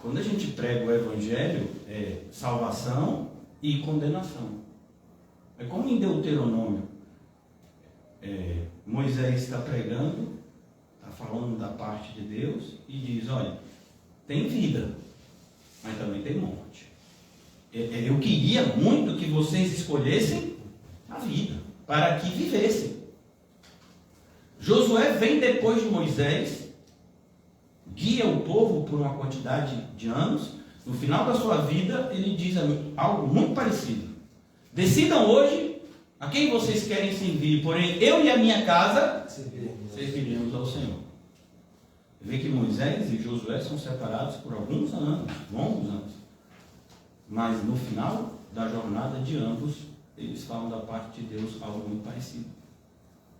quando a gente prega o Evangelho, é salvação e condenação. É como em Deuteronômio. Moisés está pregando, está falando da parte de Deus e diz, olha, tem vida, mas também tem morte. Eu queria muito que vocês escolhessem a vida, para que vivessem. Josué vem depois de Moisés, guia o povo por uma quantidade de anos. No final da sua vida, ele diz algo muito parecido. Decidam hoje a quem vocês querem servir, porém eu e a minha casa serviremos ao Senhor. Vê que Moisés e Josué são separados por alguns anos, longos anos. Mas no final da jornada de ambos, eles falam da parte de Deus algo muito parecido.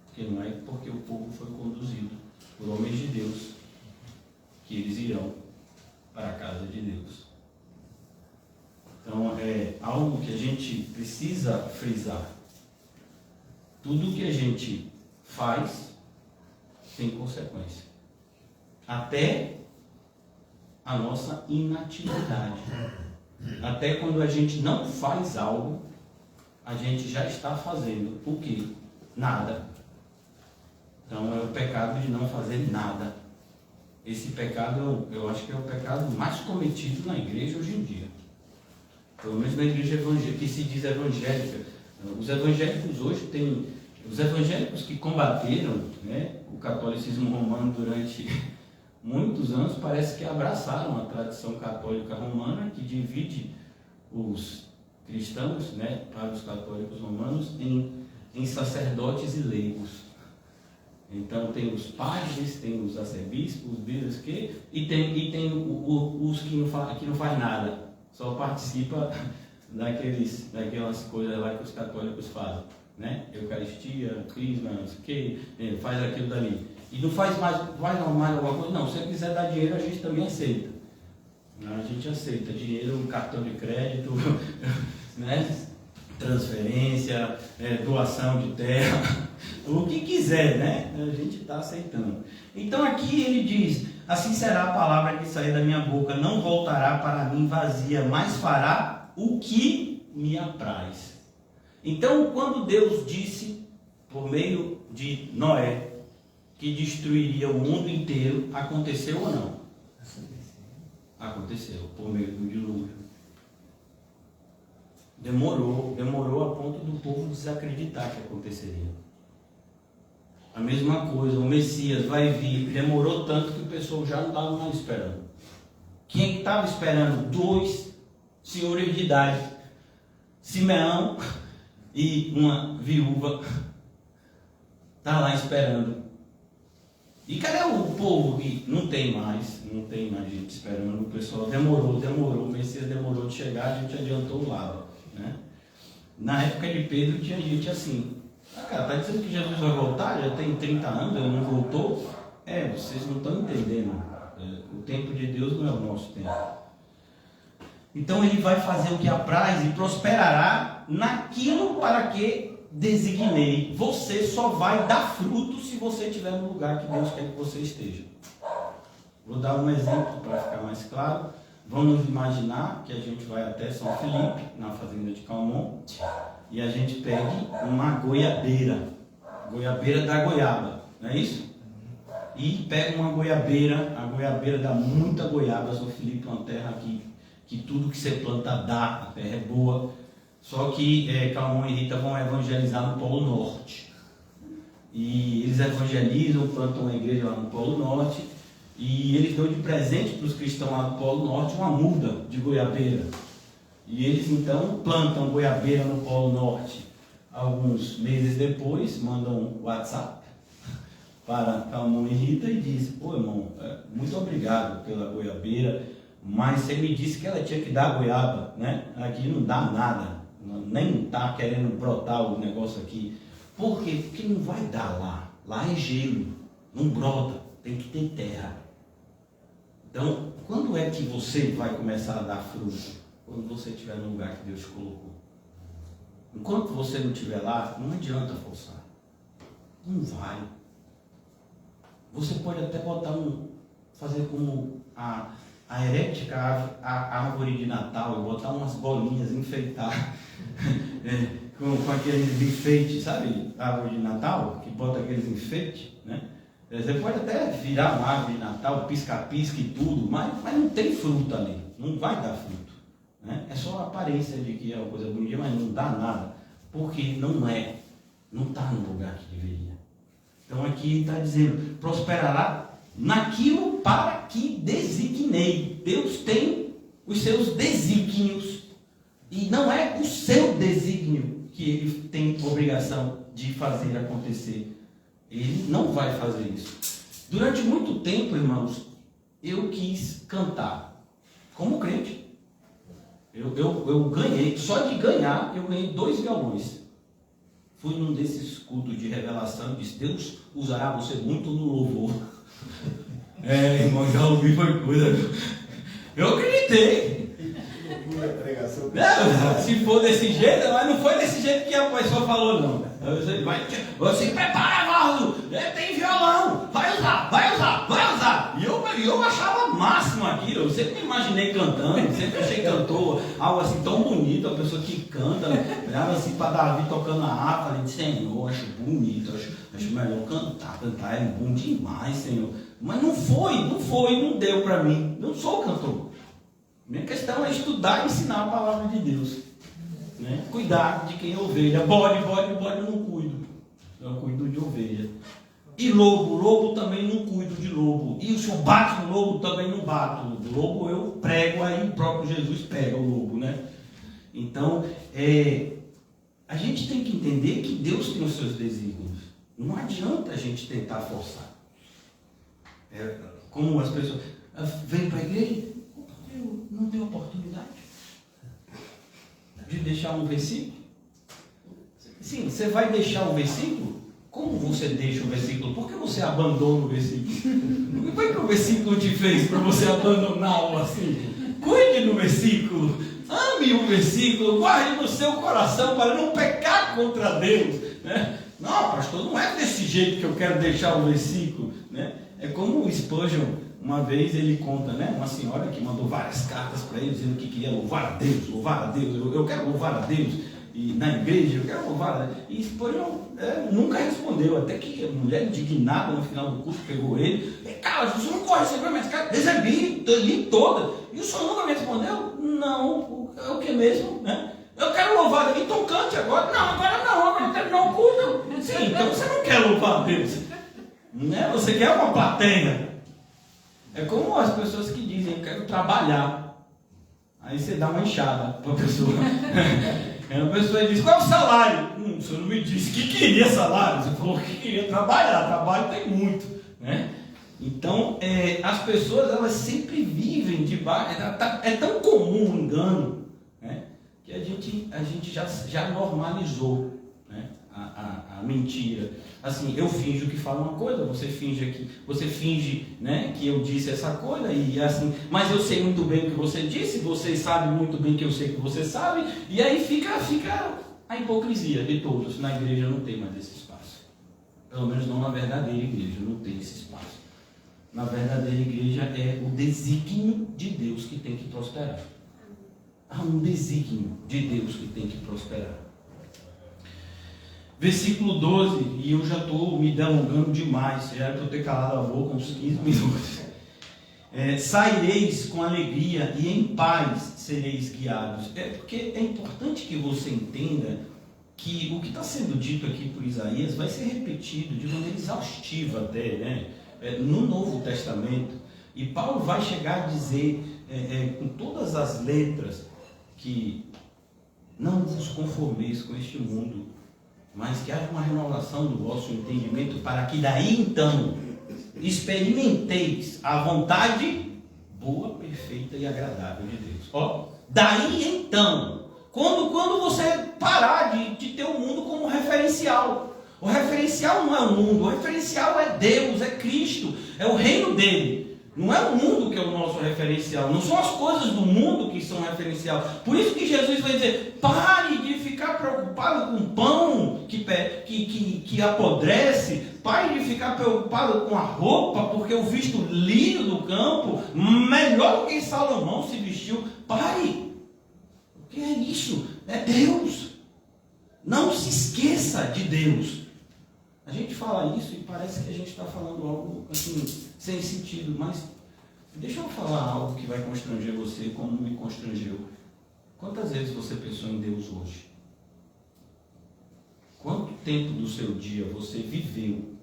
Porque não é porque o povo foi conduzido por homens de Deus que eles irão para a casa de Deus. Então é algo que a gente precisa frisar. Tudo que a gente faz tem consequência. Até a nossa inatividade. Até quando a gente não faz algo, a gente já está fazendo o quê? Nada. Então é o pecado de não fazer nada. Esse pecado, eu acho que é o pecado mais cometido na igreja hoje em dia. Pelo menos na igreja evangélica, que se diz evangélica. Os evangélicos hoje têm... Os evangélicos que combateram, né, o catolicismo romano durante muitos anos, parece que abraçaram a tradição católica romana, que divide os cristãos, né, para os católicos romanos, em sacerdotes e leigos. Então tem os padres, tem os arcebispos, os bispos, e tem os que não faz nada, só participa daquelas coisas lá que os católicos fazem, né? Eucaristia, crisma, não sei o que, faz aquilo dali. E não faz mais alguma coisa, não. Se você quiser dar dinheiro, a gente também aceita. A gente aceita dinheiro, cartão de crédito, né? Transferência, doação de terra, o que quiser, né? A gente está aceitando. Então aqui ele diz, assim será a palavra que sair da minha boca, não voltará para mim vazia, mas fará o que me apraz. Então quando Deus disse, por meio de Noé, que destruiria o mundo inteiro, aconteceu ou não? Aconteceu, por meio do dilúvio. Demorou a ponto do povo desacreditar que aconteceria. A mesma coisa, o Messias vai vir, demorou tanto que o pessoal já não estava mais esperando. Quem estava esperando? 2 senhores de idade, Simeão e uma viúva, está lá esperando. E cadê o povo que não tem mais gente esperando? O pessoal demorou, o Messias demorou de chegar, a gente adiantou o lado, né? Na época de Pedro tinha gente assim, cara, está dizendo que Jesus vai voltar? Já tem 30 anos, ele não voltou? Vocês não estão entendendo, o tempo de Deus não é o nosso tempo. Então ele vai fazer o que apraz e prosperará naquilo para que designei. Você só vai dar fruto se você estiver no lugar que Deus quer que você esteja. Vou dar um exemplo para ficar mais claro. Vamos imaginar que a gente vai até São Felipe, na fazenda de Calmon, e a gente pegue uma goiabeira da goiaba, não é isso? E pega uma goiabeira, a goiabeira dá muita goiaba. São Felipe é uma terra que tudo que você planta dá, a terra é boa. Só que Calmon e Rita vão evangelizar no Polo Norte. E eles evangelizam, plantam uma igreja lá no Polo Norte. E eles dão de presente para os cristãos lá do Polo Norte uma muda de goiabeira. E eles então plantam goiabeira no Polo Norte. Alguns meses depois, mandam um WhatsApp para Calmon e Rita e diz: pô, irmão, muito obrigado pela goiabeira, mas você me disse que ela tinha que dar goiaba, né? Aqui não dá nada. Nem está querendo brotar o negócio aqui. Por quê? Porque não vai dar lá. Lá é gelo, não brota, tem que ter terra. Então, quando é que você vai começar a dar fruto? quando você estiver no lugar que Deus te colocou. Enquanto você não estiver lá, não adianta forçar. Não vai. Você pode até fazer como a herética, a árvore de Natal, e botar umas bolinhas, enfeitar com aqueles enfeites, sabe? A árvore de Natal, que bota aqueles enfeites, né? Você pode até virar uma árvore de Natal, pisca-pisca e tudo, mas não tem fruta ali, não vai dar fruto, né? É só a aparência de que é uma coisa bonita, mas não dá nada, porque não está no lugar que deveria. Então aqui está dizendo, prosperará naquilo para que designei. Deus tem os seus desígnios, e não é o seu desígnio que ele tem obrigação de fazer acontecer. Ele não vai fazer isso. Durante muito tempo, irmãos, eu quis cantar como crente. Eu ganhei, só de ganhar, eu ganhei 2 violões. Fui num desses cultos de revelação e disse, Deus usará você muito no louvor. Irmão, já ouvi foi coisa. Eu acreditei. Se for desse jeito, mas não foi desse jeito que a pessoa falou, não. Você prepara, Valdo, tem violão, vai usar. E eu achava máximo aquilo, eu sempre me imaginei cantando, sempre achei cantor, algo assim tão bonito, a pessoa que canta, olhava assim para Davi tocando a harpa, falei, Senhor, acho bonito, acho melhor cantar é bom demais, Senhor. Mas não foi, não deu para mim, não sou cantor. Minha questão é estudar e ensinar a palavra de Deus, né? Cuidar de quem é ovelha. Bode eu não cuido, eu cuido de ovelha. E lobo também não cuido de lobo. E se eu bato no lobo, também não bato. O lobo eu prego, aí o próprio Jesus pega o lobo, né? Então, a gente tem que entender que Deus tem os seus desígnios. Não adianta a gente tentar forçar. Como as pessoas vêm para a igreja, não tem oportunidade de deixar um versículo. Sim, você vai deixar o versículo? Como você deixa o versículo? Por que você abandona o versículo? O que foi que o versículo te fez para você abandoná-lo assim? Cuide do versículo, ame o versículo, guarde no seu coração para não pecar contra Deus, né? Não, pastor, não é desse jeito que eu quero deixar o versículo, né? É como o Spurgeon, uma vez ele conta, né? Uma senhora que mandou várias cartas para ele dizendo que queria louvar a Deus, eu quero louvar a Deus, e na igreja eu quero louvar a Deus. E Spurgeon nunca respondeu, até que a mulher indignada no final do curso pegou ele, cara, o senhor não pode receber minhas cartas? Recebi, li toda, e o senhor nunca me respondeu? Não, é o que mesmo, né? Eu quero louvar a Deus, então cante agora. Não, agora terminou o culto. Sim, então você não quer louvar a Deus, né? Você quer uma plateia. É como as pessoas que dizem, eu quero trabalhar. Aí você dá uma enxada para a pessoa. A pessoa diz, qual é o salário? O senhor não me disse que queria salário. Você falou que queria trabalhar. Trabalho tem muito, né? Então, as pessoas, elas sempre vivem debaixo. É tão comum o engano, né? Que a gente já normalizou, né? A mentira. Assim, eu finjo que falo uma coisa, você finge, né, que eu disse essa coisa, e assim, mas eu sei muito bem o que você disse, você sabe muito bem que eu sei que você sabe, e aí fica a hipocrisia de todos. Na igreja não tem mais esse espaço. Pelo menos não na verdadeira igreja, não tem esse espaço. Na verdadeira igreja é o desígnio de Deus que tem que prosperar. Há um desígnio de Deus que tem que prosperar. Versículo 12, e eu já estou me delongando demais, já era para eu ter calado a boca uns 15 minutos. Saireis com alegria e em paz sereis guiados. Porque é importante que você entenda que o que está sendo dito aqui por Isaías vai ser repetido de maneira exaustiva até, né? No Novo Testamento. E Paulo vai chegar a dizer, com todas as letras, que não vos conformeis com este mundo, mas que haja uma renovação do vosso entendimento, para que daí então experimenteis a vontade boa, perfeita e agradável de Deus. Daí então, quando você parar de ter o mundo como referencial. O referencial não é o mundo, o referencial é Deus, é Cristo, é o reino dele. Não é o mundo que é o nosso referencial, não são as coisas do mundo que são referencial. Por isso que Jesus vai dizer, pare de ficar preocupado com pão que apodrece, pare de ficar preocupado com a roupa, porque eu visto o lírio do campo, melhor do que Salomão se vestiu. Pare! O que é isso? É Deus. Não se esqueça de Deus. A gente fala isso e parece que a gente está falando algo assim, sem sentido, mas deixa eu falar algo que vai constranger você como me constrangeu. Quantas vezes você pensou em Deus hoje? Quanto tempo do seu dia você viveu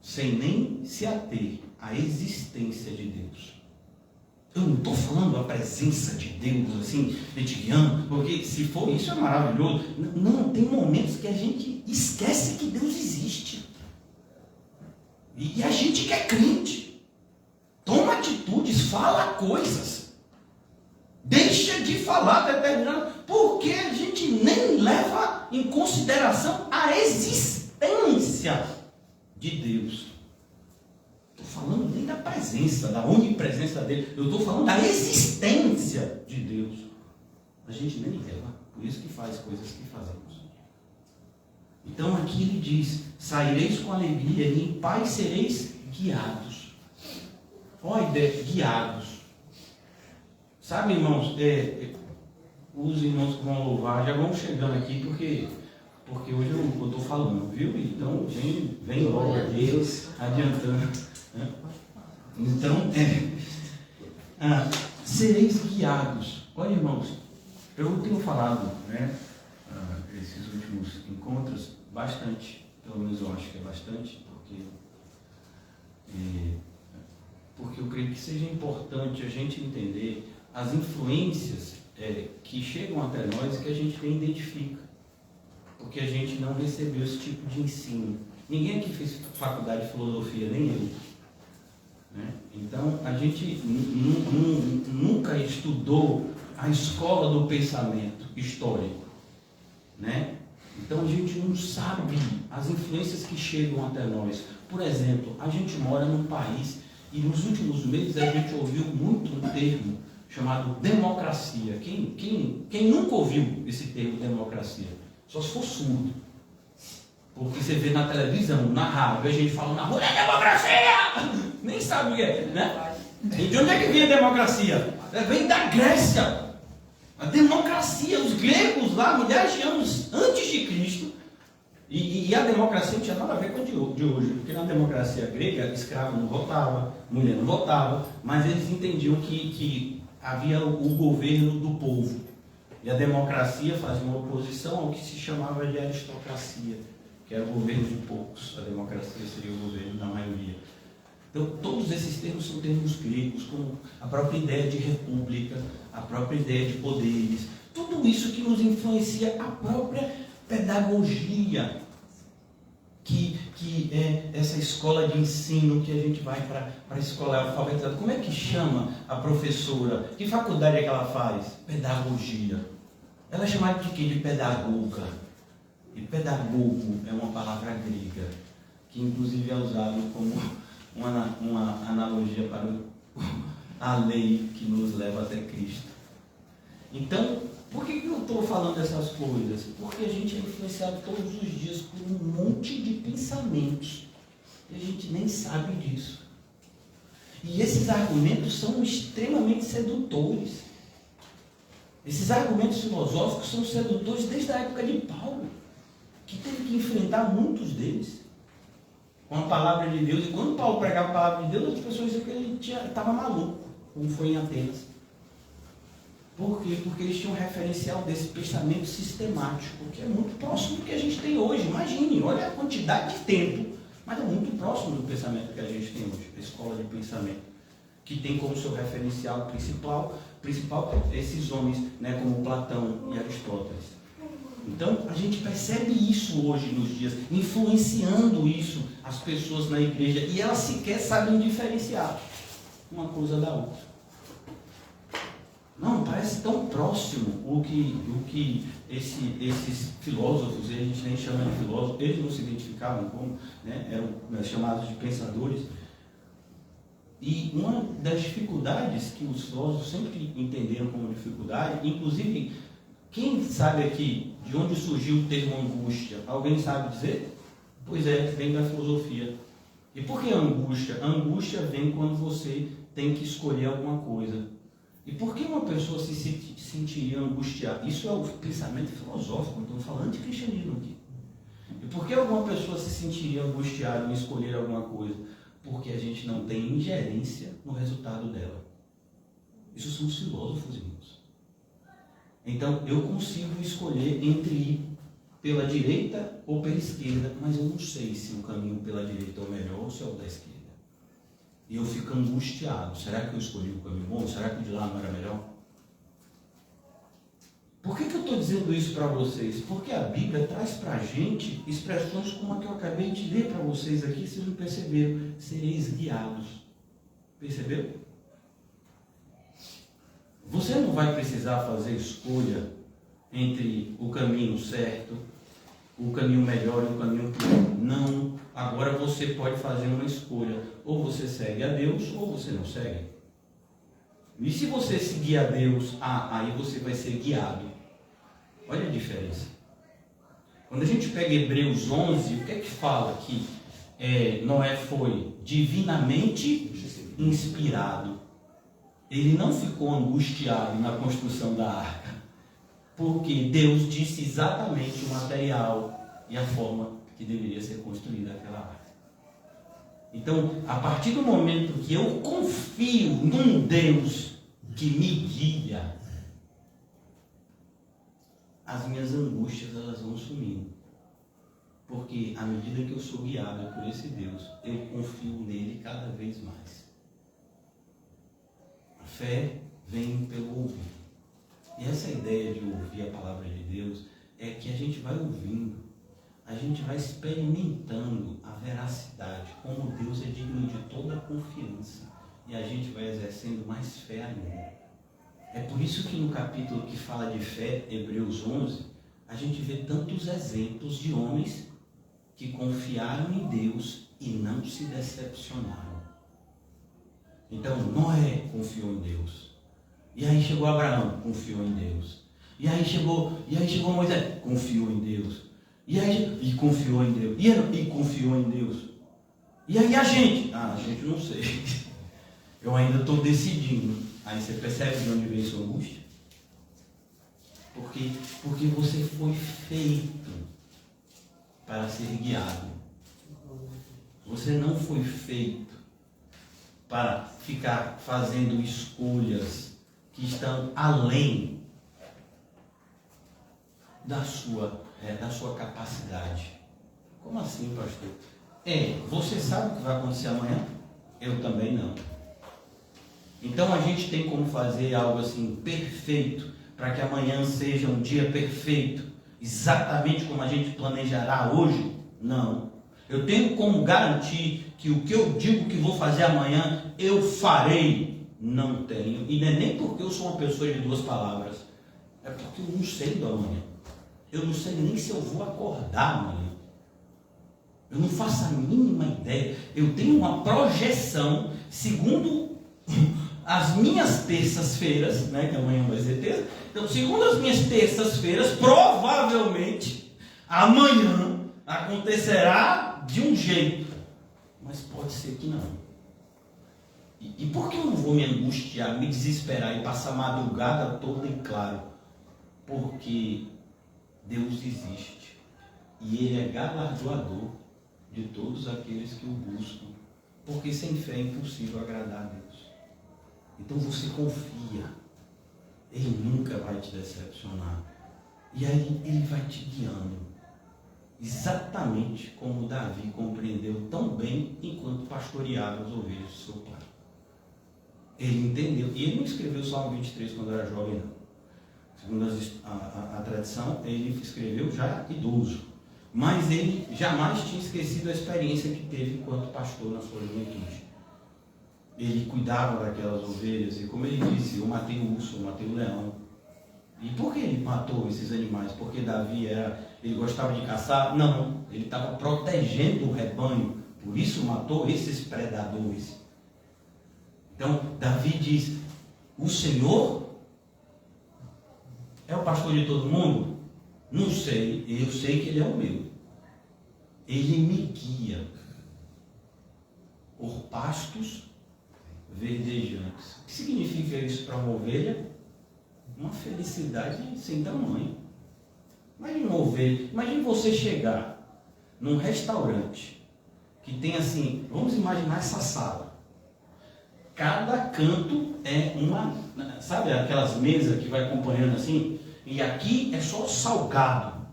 sem nem se ater à existência de Deus? Eu não estou falando a presença de Deus, assim, etiqueando, porque se for isso é maravilhoso. Não, tem momentos que a gente esquece que Deus existe. E a gente que é crente, toma atitudes, fala coisas, deixa de falar determinado, porque a gente nem leva em consideração a existência de Deus. Estou falando nem da presença, da onipresença dele. Eu estou falando da existência de Deus. A gente nem leva. Por isso que faz coisas que fazemos. Então aqui ele diz, saireis com alegria e em paz sereis guiados. Olha a ideia, guiados. Sabe, irmãos, os irmãos que vão louvar já vão chegando aqui, porque hoje eu estou falando, viu? Então vem logo a Deus adiantando. Então, sereis guiados. Olha, irmãos, eu tenho falado, esses últimos encontros, bastante, pelo menos eu acho que é bastante, porque eu creio que seja importante a gente entender as influências que chegam até nós e que a gente nem identifica, porque a gente não recebeu esse tipo de ensino. Ninguém aqui fez faculdade de filosofia, nem eu. Então, a gente nunca estudou a escola do pensamento histórico, Então, a gente não sabe as influências que chegam até nós. Por exemplo, a gente mora num país e nos últimos meses a gente ouviu muito um termo chamado democracia. Quem nunca ouviu esse termo democracia? Só se for surdo. Porque você vê na televisão, na rádio, a gente fala na rua, é democracia! Nem sabe o que é, E de onde é que vem a democracia? Vem da Grécia. A democracia, os gregos lá, milhares de anos antes de Cristo. E a democracia não tinha nada a ver com a de hoje. Porque na democracia grega, escravo não votava, mulher não votava, mas eles entendiam que havia o governo do povo. E a democracia fazia uma oposição ao que se chamava de aristocracia, que era o governo de poucos. A democracia seria o governo da maioria. Então, todos esses termos são termos gregos, como a própria ideia de república, a própria ideia de poderes, tudo isso que nos influencia a própria pedagogia, que é essa escola de ensino que a gente vai para a escola alfabetizada. Como é que chama a professora? Que faculdade é que ela faz? Pedagogia. Ela é chamada de quê? De pedagoga. E pedagogo é uma palavra grega, que inclusive é usado como uma analogia para a lei que nos leva até Cristo. Então, por que eu estou falando dessas coisas? Porque a gente é influenciado todos os dias por um monte de pensamentos e a gente nem sabe disso. E esses argumentos são extremamente sedutores. Esses argumentos filosóficos são sedutores desde a época de Paulo, que teve que enfrentar muitos deles com a palavra de Deus. E quando Paulo pregava a palavra de Deus, as pessoas diziam que ele estava maluco, como foi em Atenas. Por quê? Porque eles tinham um referencial desse pensamento sistemático, que é muito próximo do que a gente tem hoje. Imagine, olha a quantidade de tempo, mas é muito próximo do pensamento que a gente tem hoje, a escola de pensamento, que tem como seu referencial principal esses homens, como Platão e Aristóteles. Então, a gente percebe isso hoje nos dias, influenciando isso as pessoas na igreja, e elas sequer sabem diferenciar uma coisa da outra. Não, parece tão próximo o que esses filósofos, a gente nem chama de filósofos, eles não se identificavam como, eram chamados de pensadores. E uma das dificuldades que os filósofos sempre entenderam como dificuldade, inclusive, quem sabe aqui de onde surgiu o termo angústia? Alguém sabe dizer? Pois é, vem da filosofia. E por que angústia? A angústia vem quando você tem que escolher alguma coisa. E por que uma pessoa se sentiria angustiada? Isso é o pensamento filosófico, estou falando de cristianismo aqui. E por que alguma pessoa se sentiria angustiada em escolher alguma coisa? Porque a gente não tem ingerência no resultado dela. Isso são os filósofos, irmãos. Então, eu consigo escolher entre ir pela direita ou pela esquerda, mas eu não sei se o caminho pela direita é o melhor ou se é o da esquerda. E eu fico angustiado. Será que eu escolhi o caminho bom? Será que o de lá não era melhor? Por que eu estou dizendo isso para vocês? Porque a Bíblia traz para a gente expressões como a que eu acabei de ler para vocês aqui, vocês não perceberam. Sereis guiados. Percebeu? Você não vai precisar fazer escolha entre o caminho certo, o caminho melhor e o caminho pior. Não. Agora você pode fazer uma escolha. Ou você segue a Deus, ou você não segue. E se você seguir a Deus, aí você vai ser guiado. Olha a diferença. Quando a gente pega Hebreus 11, o que é que fala que Noé foi divinamente inspirado? Ele não ficou angustiado na construção da arca, porque Deus disse exatamente o material e a forma que deveria ser construída aquela arca. Então, a partir do momento que eu confio num Deus que me guia, as minhas angústias elas vão sumindo. Porque à medida que eu sou guiado por esse Deus, eu confio nele cada vez mais. A fé vem pelo ouvir. E essa ideia de ouvir a palavra de Deus é que a gente vai ouvindo, a gente vai experimentando a veracidade, como Deus é digno de toda a confiança, e a gente vai exercendo mais fé ainda. É por isso que no capítulo que fala de fé, Hebreus 11, a gente vê tantos exemplos de homens que confiaram em Deus e não se decepcionaram. Então, Noé confiou em Deus. E aí chegou Abraão, confiou em Deus. E aí chegou Moisés, confiou em Deus. E confiou em Deus. E confiou em Deus. E aí a gente? A gente não sei. Eu ainda estou decidindo. Aí você percebe de onde vem sua angústia? Porque você foi feito para ser guiado. Você não foi feito para ficar fazendo escolhas que estão além da sua capacidade. Como assim, pastor? Você sabe o que vai acontecer amanhã? Eu também não. Então a gente tem como fazer algo assim perfeito, para que amanhã seja um dia perfeito, exatamente como a gente planejará hoje? Não. Eu tenho como garantir que o que eu digo que vou fazer amanhã, eu farei? Não tenho. E não é nem porque eu sou uma pessoa de duas palavras, é porque eu não sei do amanhã. Eu não sei nem se eu vou acordar amanhã. Eu não faço a mínima ideia. Eu tenho uma projeção, segundo as minhas terças-feiras, né, que amanhã vai ser terça. Então, segundo as minhas terças-feiras, provavelmente amanhã acontecerá de um jeito, mas pode ser que não. E por que eu não vou me angustiar, me desesperar e passar a madrugada toda em claro? Porque Deus existe e Ele é galardoador de todos aqueles que o buscam, porque sem fé é impossível agradar a Deus. Então você confia, Ele nunca vai te decepcionar, e aí Ele vai te guiando, exatamente como Davi compreendeu tão bem enquanto pastoreava as ovelhas do seu pai. Ele entendeu, e ele não escreveu o Salmo 23 quando era jovem, não. Segundo a tradição, ele escreveu já idoso, mas ele jamais tinha esquecido a experiência que teve enquanto pastor na sua juventude. Ele cuidava daquelas ovelhas, e como ele disse, eu matei o urso, eu matei o leão. E por que ele matou esses animais? Porque Davi ele gostava de caçar? Não, ele estava protegendo o rebanho, por isso matou esses predadores. Então, Davi diz, o Senhor é o pastor de todo mundo? Não sei, eu sei que Ele é o meu. Ele me guia por pastos verdejantes. O que significa isso para uma ovelha? Uma felicidade sem tamanho. Imagine uma ovelha, imagine você chegar num restaurante que tem assim, vamos imaginar essa sala. Cada canto é uma, sabe aquelas mesas que vai acompanhando assim? E aqui é só salgado,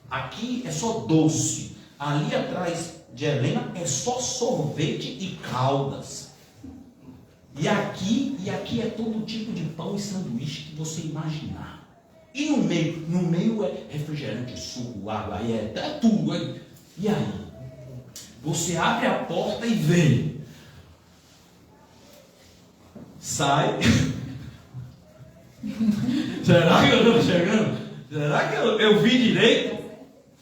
aqui é só doce, ali atrás de Helena é só sorvete e caldas. E aqui é todo tipo de pão e sanduíche que você imaginar. E no meio é refrigerante, suco, água, é tudo aí. E aí? Você abre a porta e vê. Sai. Será que eu estou chegando? Será que eu vi direito?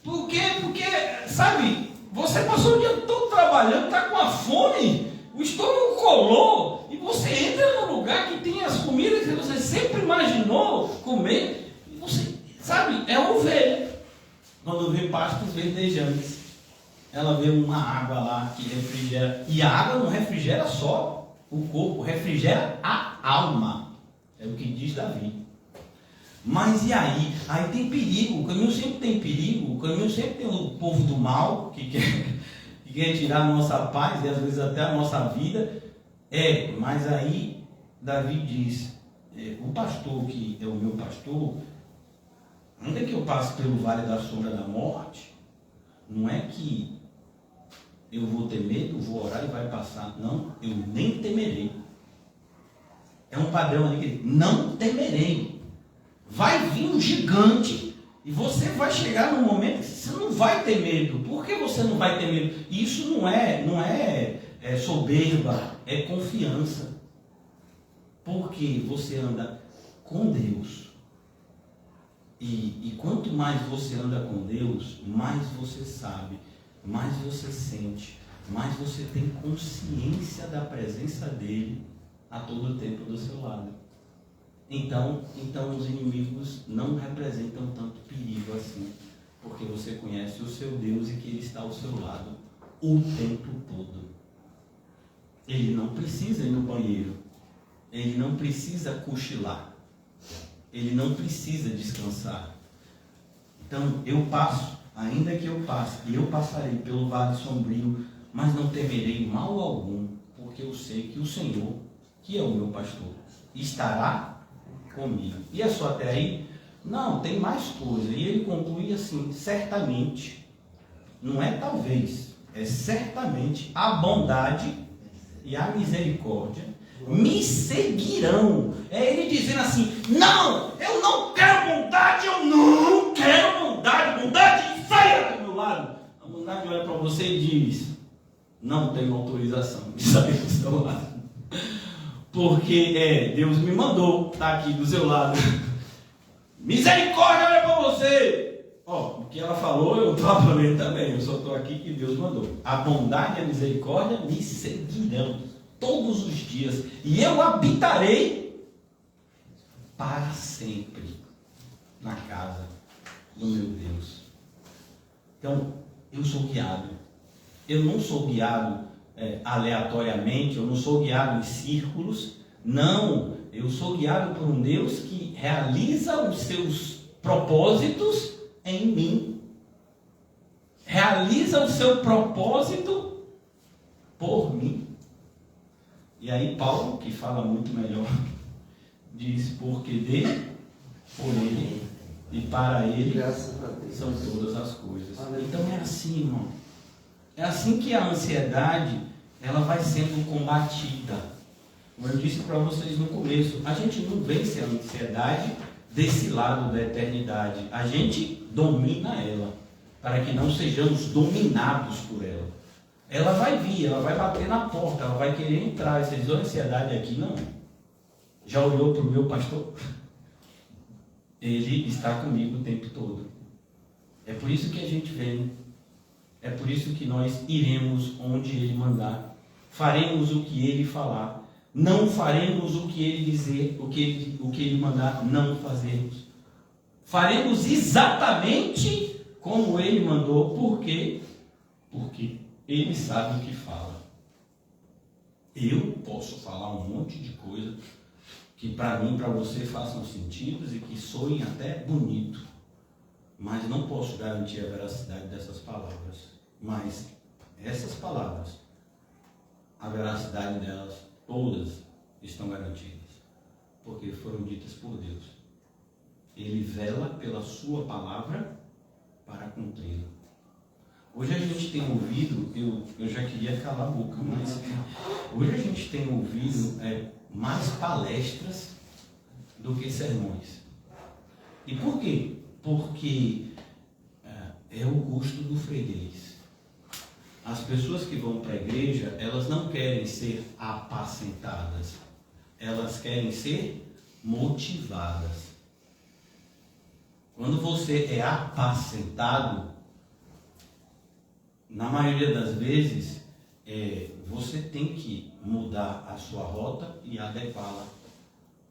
Por quê? Porque, sabe, você passou o dia todo trabalhando, está com a fome, o estômago colou, e você entra num lugar que tem as comidas que você sempre imaginou comer, e você, sabe, é ovelha. Quando vê pastos verdejantes, ela vê uma água lá que refrigera, e a água não refrigera só o corpo, refrigera a alma, é o que diz Davi. Mas e aí? Aí tem perigo, o caminho sempre tem perigo, o caminho sempre tem o povo do mal, que quer tirar a nossa paz e às vezes até a nossa vida. Mas aí Davi diz, o pastor que é o meu pastor, ainda que eu passe pelo vale da sombra da morte, não é que eu vou ter medo, vou orar e vai passar. Não, eu nem temerei. É um padrão ali que ele, não temerei. Vai vir um gigante e você vai chegar num momento que você não vai ter medo. Por que você não vai ter medo? Isso não é soberba, é confiança. Porque você anda com Deus. E quanto mais você anda com Deus, mais você sabe, mais você sente, mais você tem consciência da presença dele a todo tempo do seu lado. Então os inimigos não representam tanto perigo assim, porque você conhece o seu Deus e que Ele está ao seu lado o tempo todo. Ele não precisa ir no banheiro, ele não precisa cochilar, ele não precisa descansar. Então eu passo, ainda que eu passe, e eu passarei pelo vale sombrio, mas não temerei mal algum, porque eu sei que o Senhor, que é o meu pastor, estará comigo. E é só até aí? Não, tem mais coisa. E ele conclui assim, certamente, não é talvez, é certamente a bondade e a misericórdia me seguirão. É ele dizendo assim, não, eu não quero bondade, eu não quero bondade, saia do meu lado. A bondade olha para você e diz, não tenho autorização de sair do seu lado. Porque Deus me mandou estar aqui do seu lado. Misericórdia, olha para você. O que ela falou eu estou falando também. Eu só estou aqui que Deus mandou. A bondade e a misericórdia me seguirão todos os dias. E eu habitarei para sempre na casa do meu Deus. Então, eu sou guiado. Eu não sou guiado aleatoriamente, eu não sou guiado em círculos, não, eu sou guiado por um Deus que realiza os seus propósitos em mim, realiza o seu propósito por mim. E aí Paulo, que fala muito melhor, diz, porque dele, por ele e para ele são todas as coisas. Então é assim, irmão, é assim que a ansiedade ela vai sendo combatida. Como eu disse para vocês no começo, a gente não vence a ansiedade desse lado da eternidade. A gente domina ela, para que não sejamos dominados por ela. Ela vai vir, ela vai bater na porta, ela vai querer entrar. Você diz, a ansiedade aqui, não. Já olhou para o meu pastor? Ele está comigo o tempo todo. É por isso que a gente vem. É por isso que nós iremos onde Ele mandar. Faremos o que Ele falar. Não faremos o que ele dizer, o que ele mandar não fazermos. Faremos exatamente como ele mandou. Por quê? Porque ele sabe o que fala. Eu posso falar um monte de coisa que para mim, para você façam sentido e que soem até bonito, mas não posso garantir a veracidade dessas palavras. Mas essas palavras, a veracidade delas, todas estão garantidas, porque foram ditas por Deus. Ele vela pela sua palavra para cumpri-la. Hoje a gente tem ouvido, eu já queria calar a boca, mas hoje a gente tem ouvido mais palestras do que sermões. E por quê? Porque é o gosto do freguês. As pessoas que vão para a igreja, elas não querem ser apacentadas, elas querem ser motivadas. Quando você é apacentado, na maioria das vezes, você tem que mudar a sua rota e adequá-la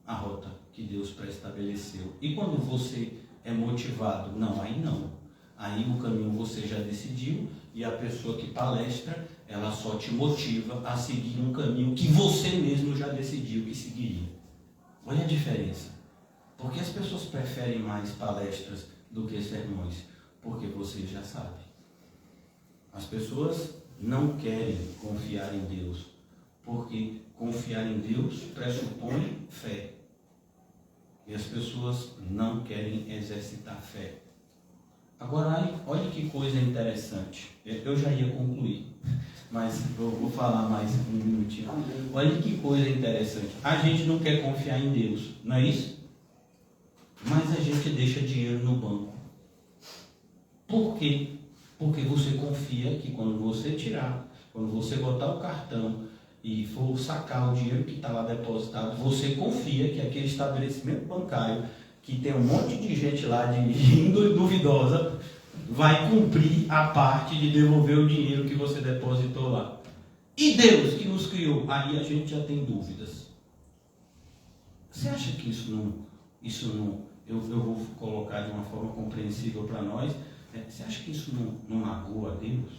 à rota que Deus pré-estabeleceu. E quando você é motivado, não, aí não. Aí o caminho você já decidiu e a pessoa que palestra, ela só te motiva a seguir um caminho que você mesmo já decidiu que seguiria. Olha a diferença. Por que as pessoas preferem mais palestras do que sermões? Porque você já sabe. As pessoas não querem confiar em Deus, porque confiar em Deus pressupõe fé. E as pessoas não querem exercitar fé. Agora, olha que coisa interessante. Eu já ia concluir, mas vou falar mais um minutinho. Olha que coisa interessante. A gente não quer confiar em Deus, não é isso? Mas a gente deixa dinheiro no banco. Por quê? Porque você confia que quando você tirar, quando você botar o cartão e for sacar o dinheiro que está lá depositado, você confia que aquele estabelecimento bancário, que tem um monte de gente lá de índole duvidosa, vai cumprir a parte de devolver o dinheiro que você depositou lá. E Deus que nos criou? Aí a gente já tem dúvidas. Você acha que isso não eu vou colocar de uma forma compreensível para nós? Você acha que isso não magoa a Deus?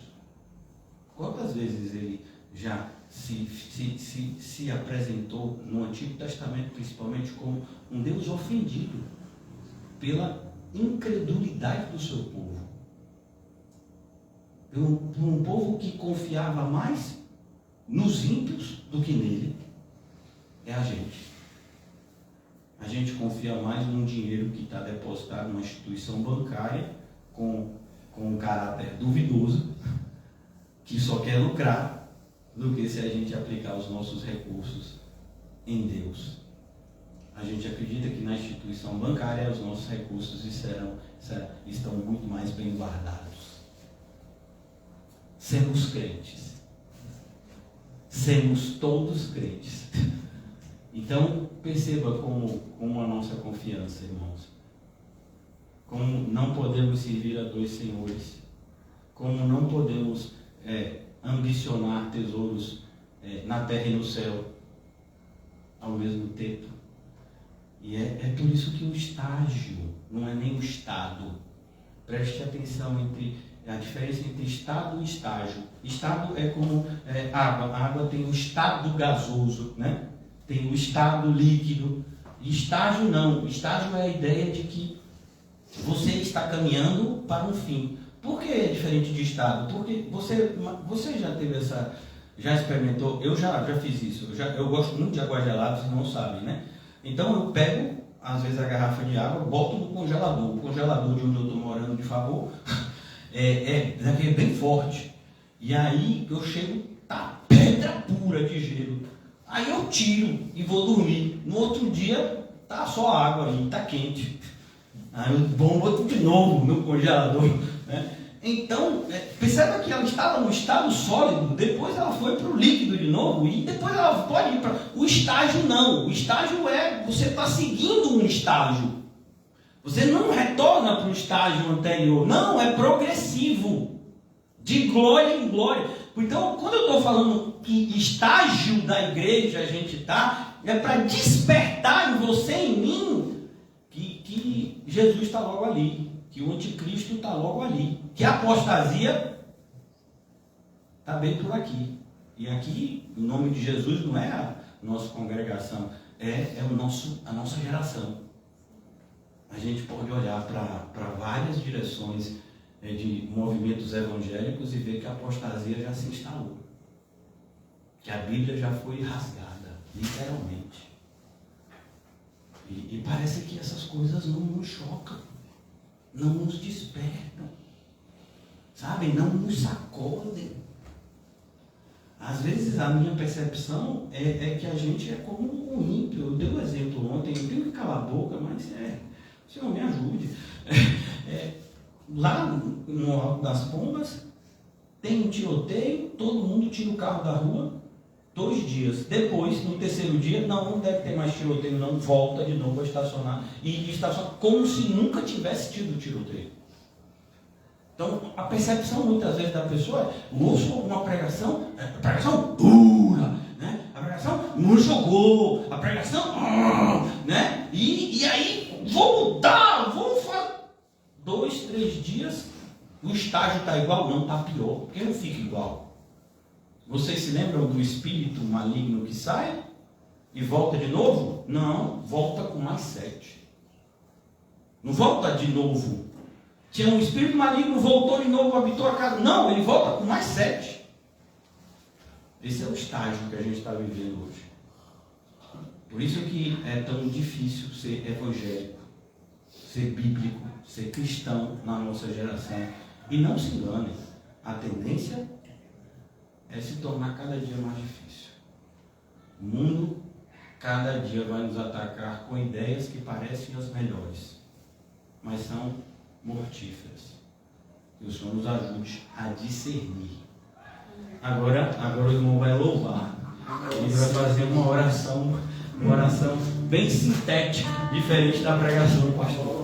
Quantas vezes ele já se apresentou no Antigo Testamento, principalmente, como um Deus ofendido pela incredulidade do seu povo? Por um povo que confiava mais nos ímpios do que nele. É a gente. A gente confia mais num dinheiro que está depositado numa instituição bancária com um caráter duvidoso, que só quer lucrar, do que se a gente aplicar os nossos recursos em Deus. A gente acredita que na instituição bancária os nossos recursos estão muito mais bem guardados. Sermos crentes. Sermos todos crentes. Então, perceba como a nossa confiança, irmãos. Como não podemos servir a dois senhores. Como não podemos ambicionar tesouros na terra e no céu ao mesmo tempo. E é por isso que o estágio não é nem o estado. Preste atenção entre a diferença entre estado e estágio. Estado é como água. A água tem o estado gasoso, né? Tem o estado líquido. Estágio não. Estágio é a ideia de que você está caminhando para um fim. Por que é diferente de estado? Porque você já teve já experimentou? Eu já fiz isso. Eu gosto muito de água gelada, vocês não sabem, né? Então eu pego, às vezes, a garrafa de água, boto no congelador. O congelador de onde eu estou morando, de favor, é bem forte. E aí eu chego, tá pedra pura de gelo. Aí eu tiro e vou dormir. No outro dia, tá só água aí, tá quente. Aí eu boto de novo no congelador. Né? Então, perceba que ela estava no estado sólido, depois ela foi para o líquido de novo, e depois ela pode ir para... O estágio não. O estágio você está seguindo um estágio. Você não retorna para o estágio anterior. Não, é progressivo. De glória em glória. Então, quando eu estou falando que estágio da igreja a gente está, é para despertar em você e em mim que Jesus está logo ali, que o anticristo está logo ali, que a apostasia está bem por aqui. E aqui, em nome de Jesus, não é a nossa congregação, é a nossa geração. A gente pode olhar para várias direções de movimentos evangélicos e ver que a apostasia já se instalou, que a Bíblia já foi rasgada, literalmente. E parece que essas coisas não nos chocam, não nos despertam, sabe? Não nos sacodem. Às vezes a minha percepção é que a gente é como um ímpio. Eu dei um exemplo ontem, eu tenho que calar a boca, mas Senhor, me ajude. Lá no Alto das Pombas tem um tiroteio, todo mundo tira o carro da rua, 2 dias. Depois, no 3º dia, não deve ter mais tiroteio, não, volta de novo a estacionar. E estaciona como se nunca tivesse tido tiroteio. Então, a percepção muitas vezes da pessoa é: ouço uma pregação, a pregação dura, né? A pregação não jogou, a pregação, né? E aí, vou mudar, vou fazer. 2, 3 dias, o estágio está igual? Não, está pior, porque não fica igual. Vocês se lembram do espírito maligno que sai e volta de novo? Não, volta com mais 7. Não volta de novo. Tinha um espírito maligno, voltou de novo, habitou a casa. Não, ele volta com mais 7. Esse é o estágio que a gente está vivendo hoje. Por isso que é tão difícil ser evangélico, ser bíblico, ser cristão na nossa geração. E não se enganem, a tendência é se tornar cada dia mais difícil. O mundo cada dia vai nos atacar com ideias que parecem as melhores, mas são mortíferas. Que o Senhor nos ajude a discernir. Agora o irmão vai louvar. Ele vai fazer uma oração bem sintética, diferente da pregação do pastor.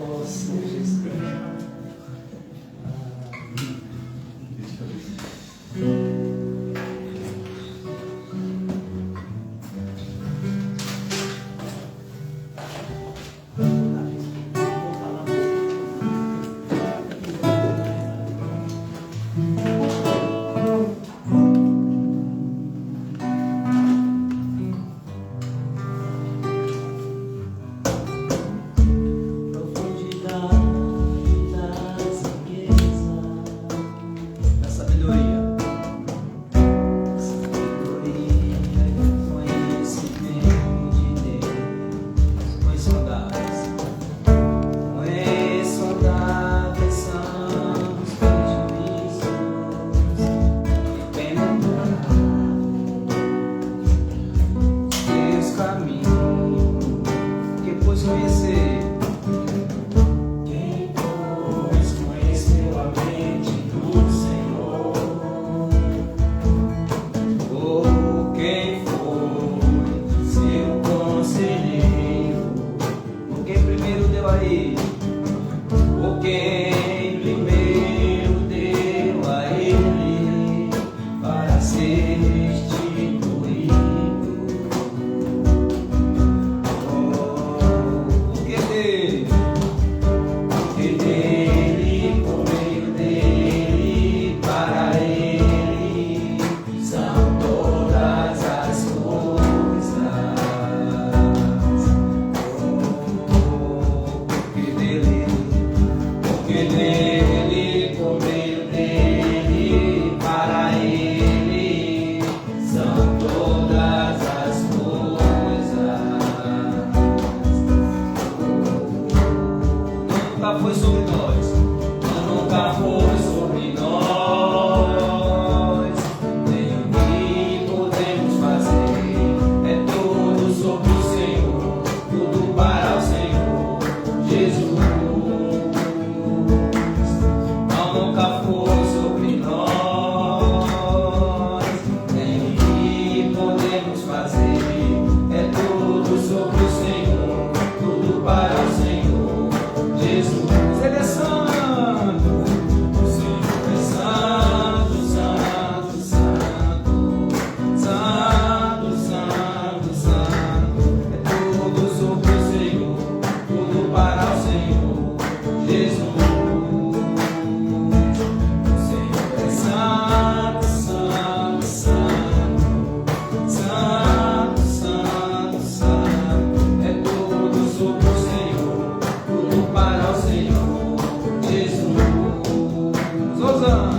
Osana.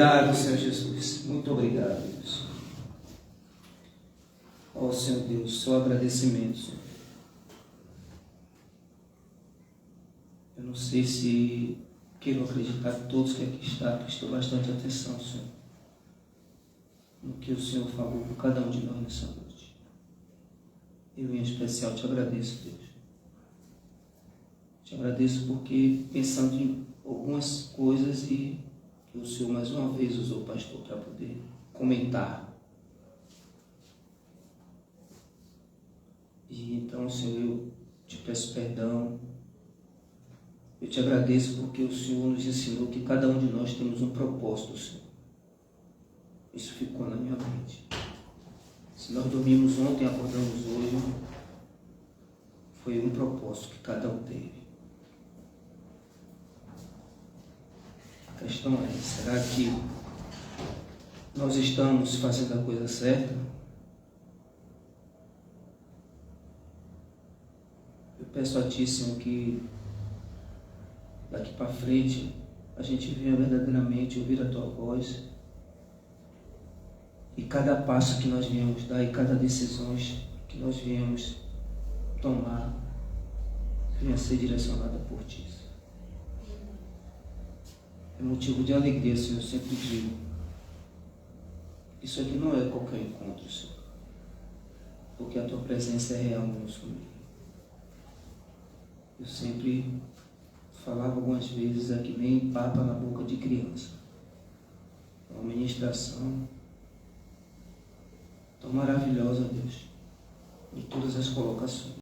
Obrigado, Senhor Jesus. Muito obrigado, Deus. Ó Senhor Deus, só agradecimento, Senhor. Eu não sei se quero acreditar que todos que aqui estão prestou bastante atenção, Senhor, no que o Senhor falou com cada um de nós nessa noite. Eu, em especial, te agradeço, Deus. Te agradeço porque, pensando em algumas coisas e que o Senhor mais uma vez usou o pastor para poder comentar. E então, Senhor, eu te peço perdão. Eu te agradeço porque o Senhor nos ensinou que cada um de nós temos um propósito, Senhor. Isso ficou na minha mente. Se nós dormimos ontem e acordamos hoje, foi um propósito que cada um teve. A questão é, será que nós estamos fazendo a coisa certa? Eu peço a Ti, Senhor, que daqui para frente a gente venha verdadeiramente ouvir a Tua voz e cada passo que nós viemos dar e cada decisão que nós viemos tomar venha ser direcionada por Ti. É motivo de alegria, Senhor, eu sempre digo. Isso aqui não é qualquer encontro, Senhor, porque a Tua presença é real no nosso meio. Eu sempre falava algumas vezes, é que nem papa na boca de criança. Uma ministração tão maravilhosa, Deus, em todas as colocações.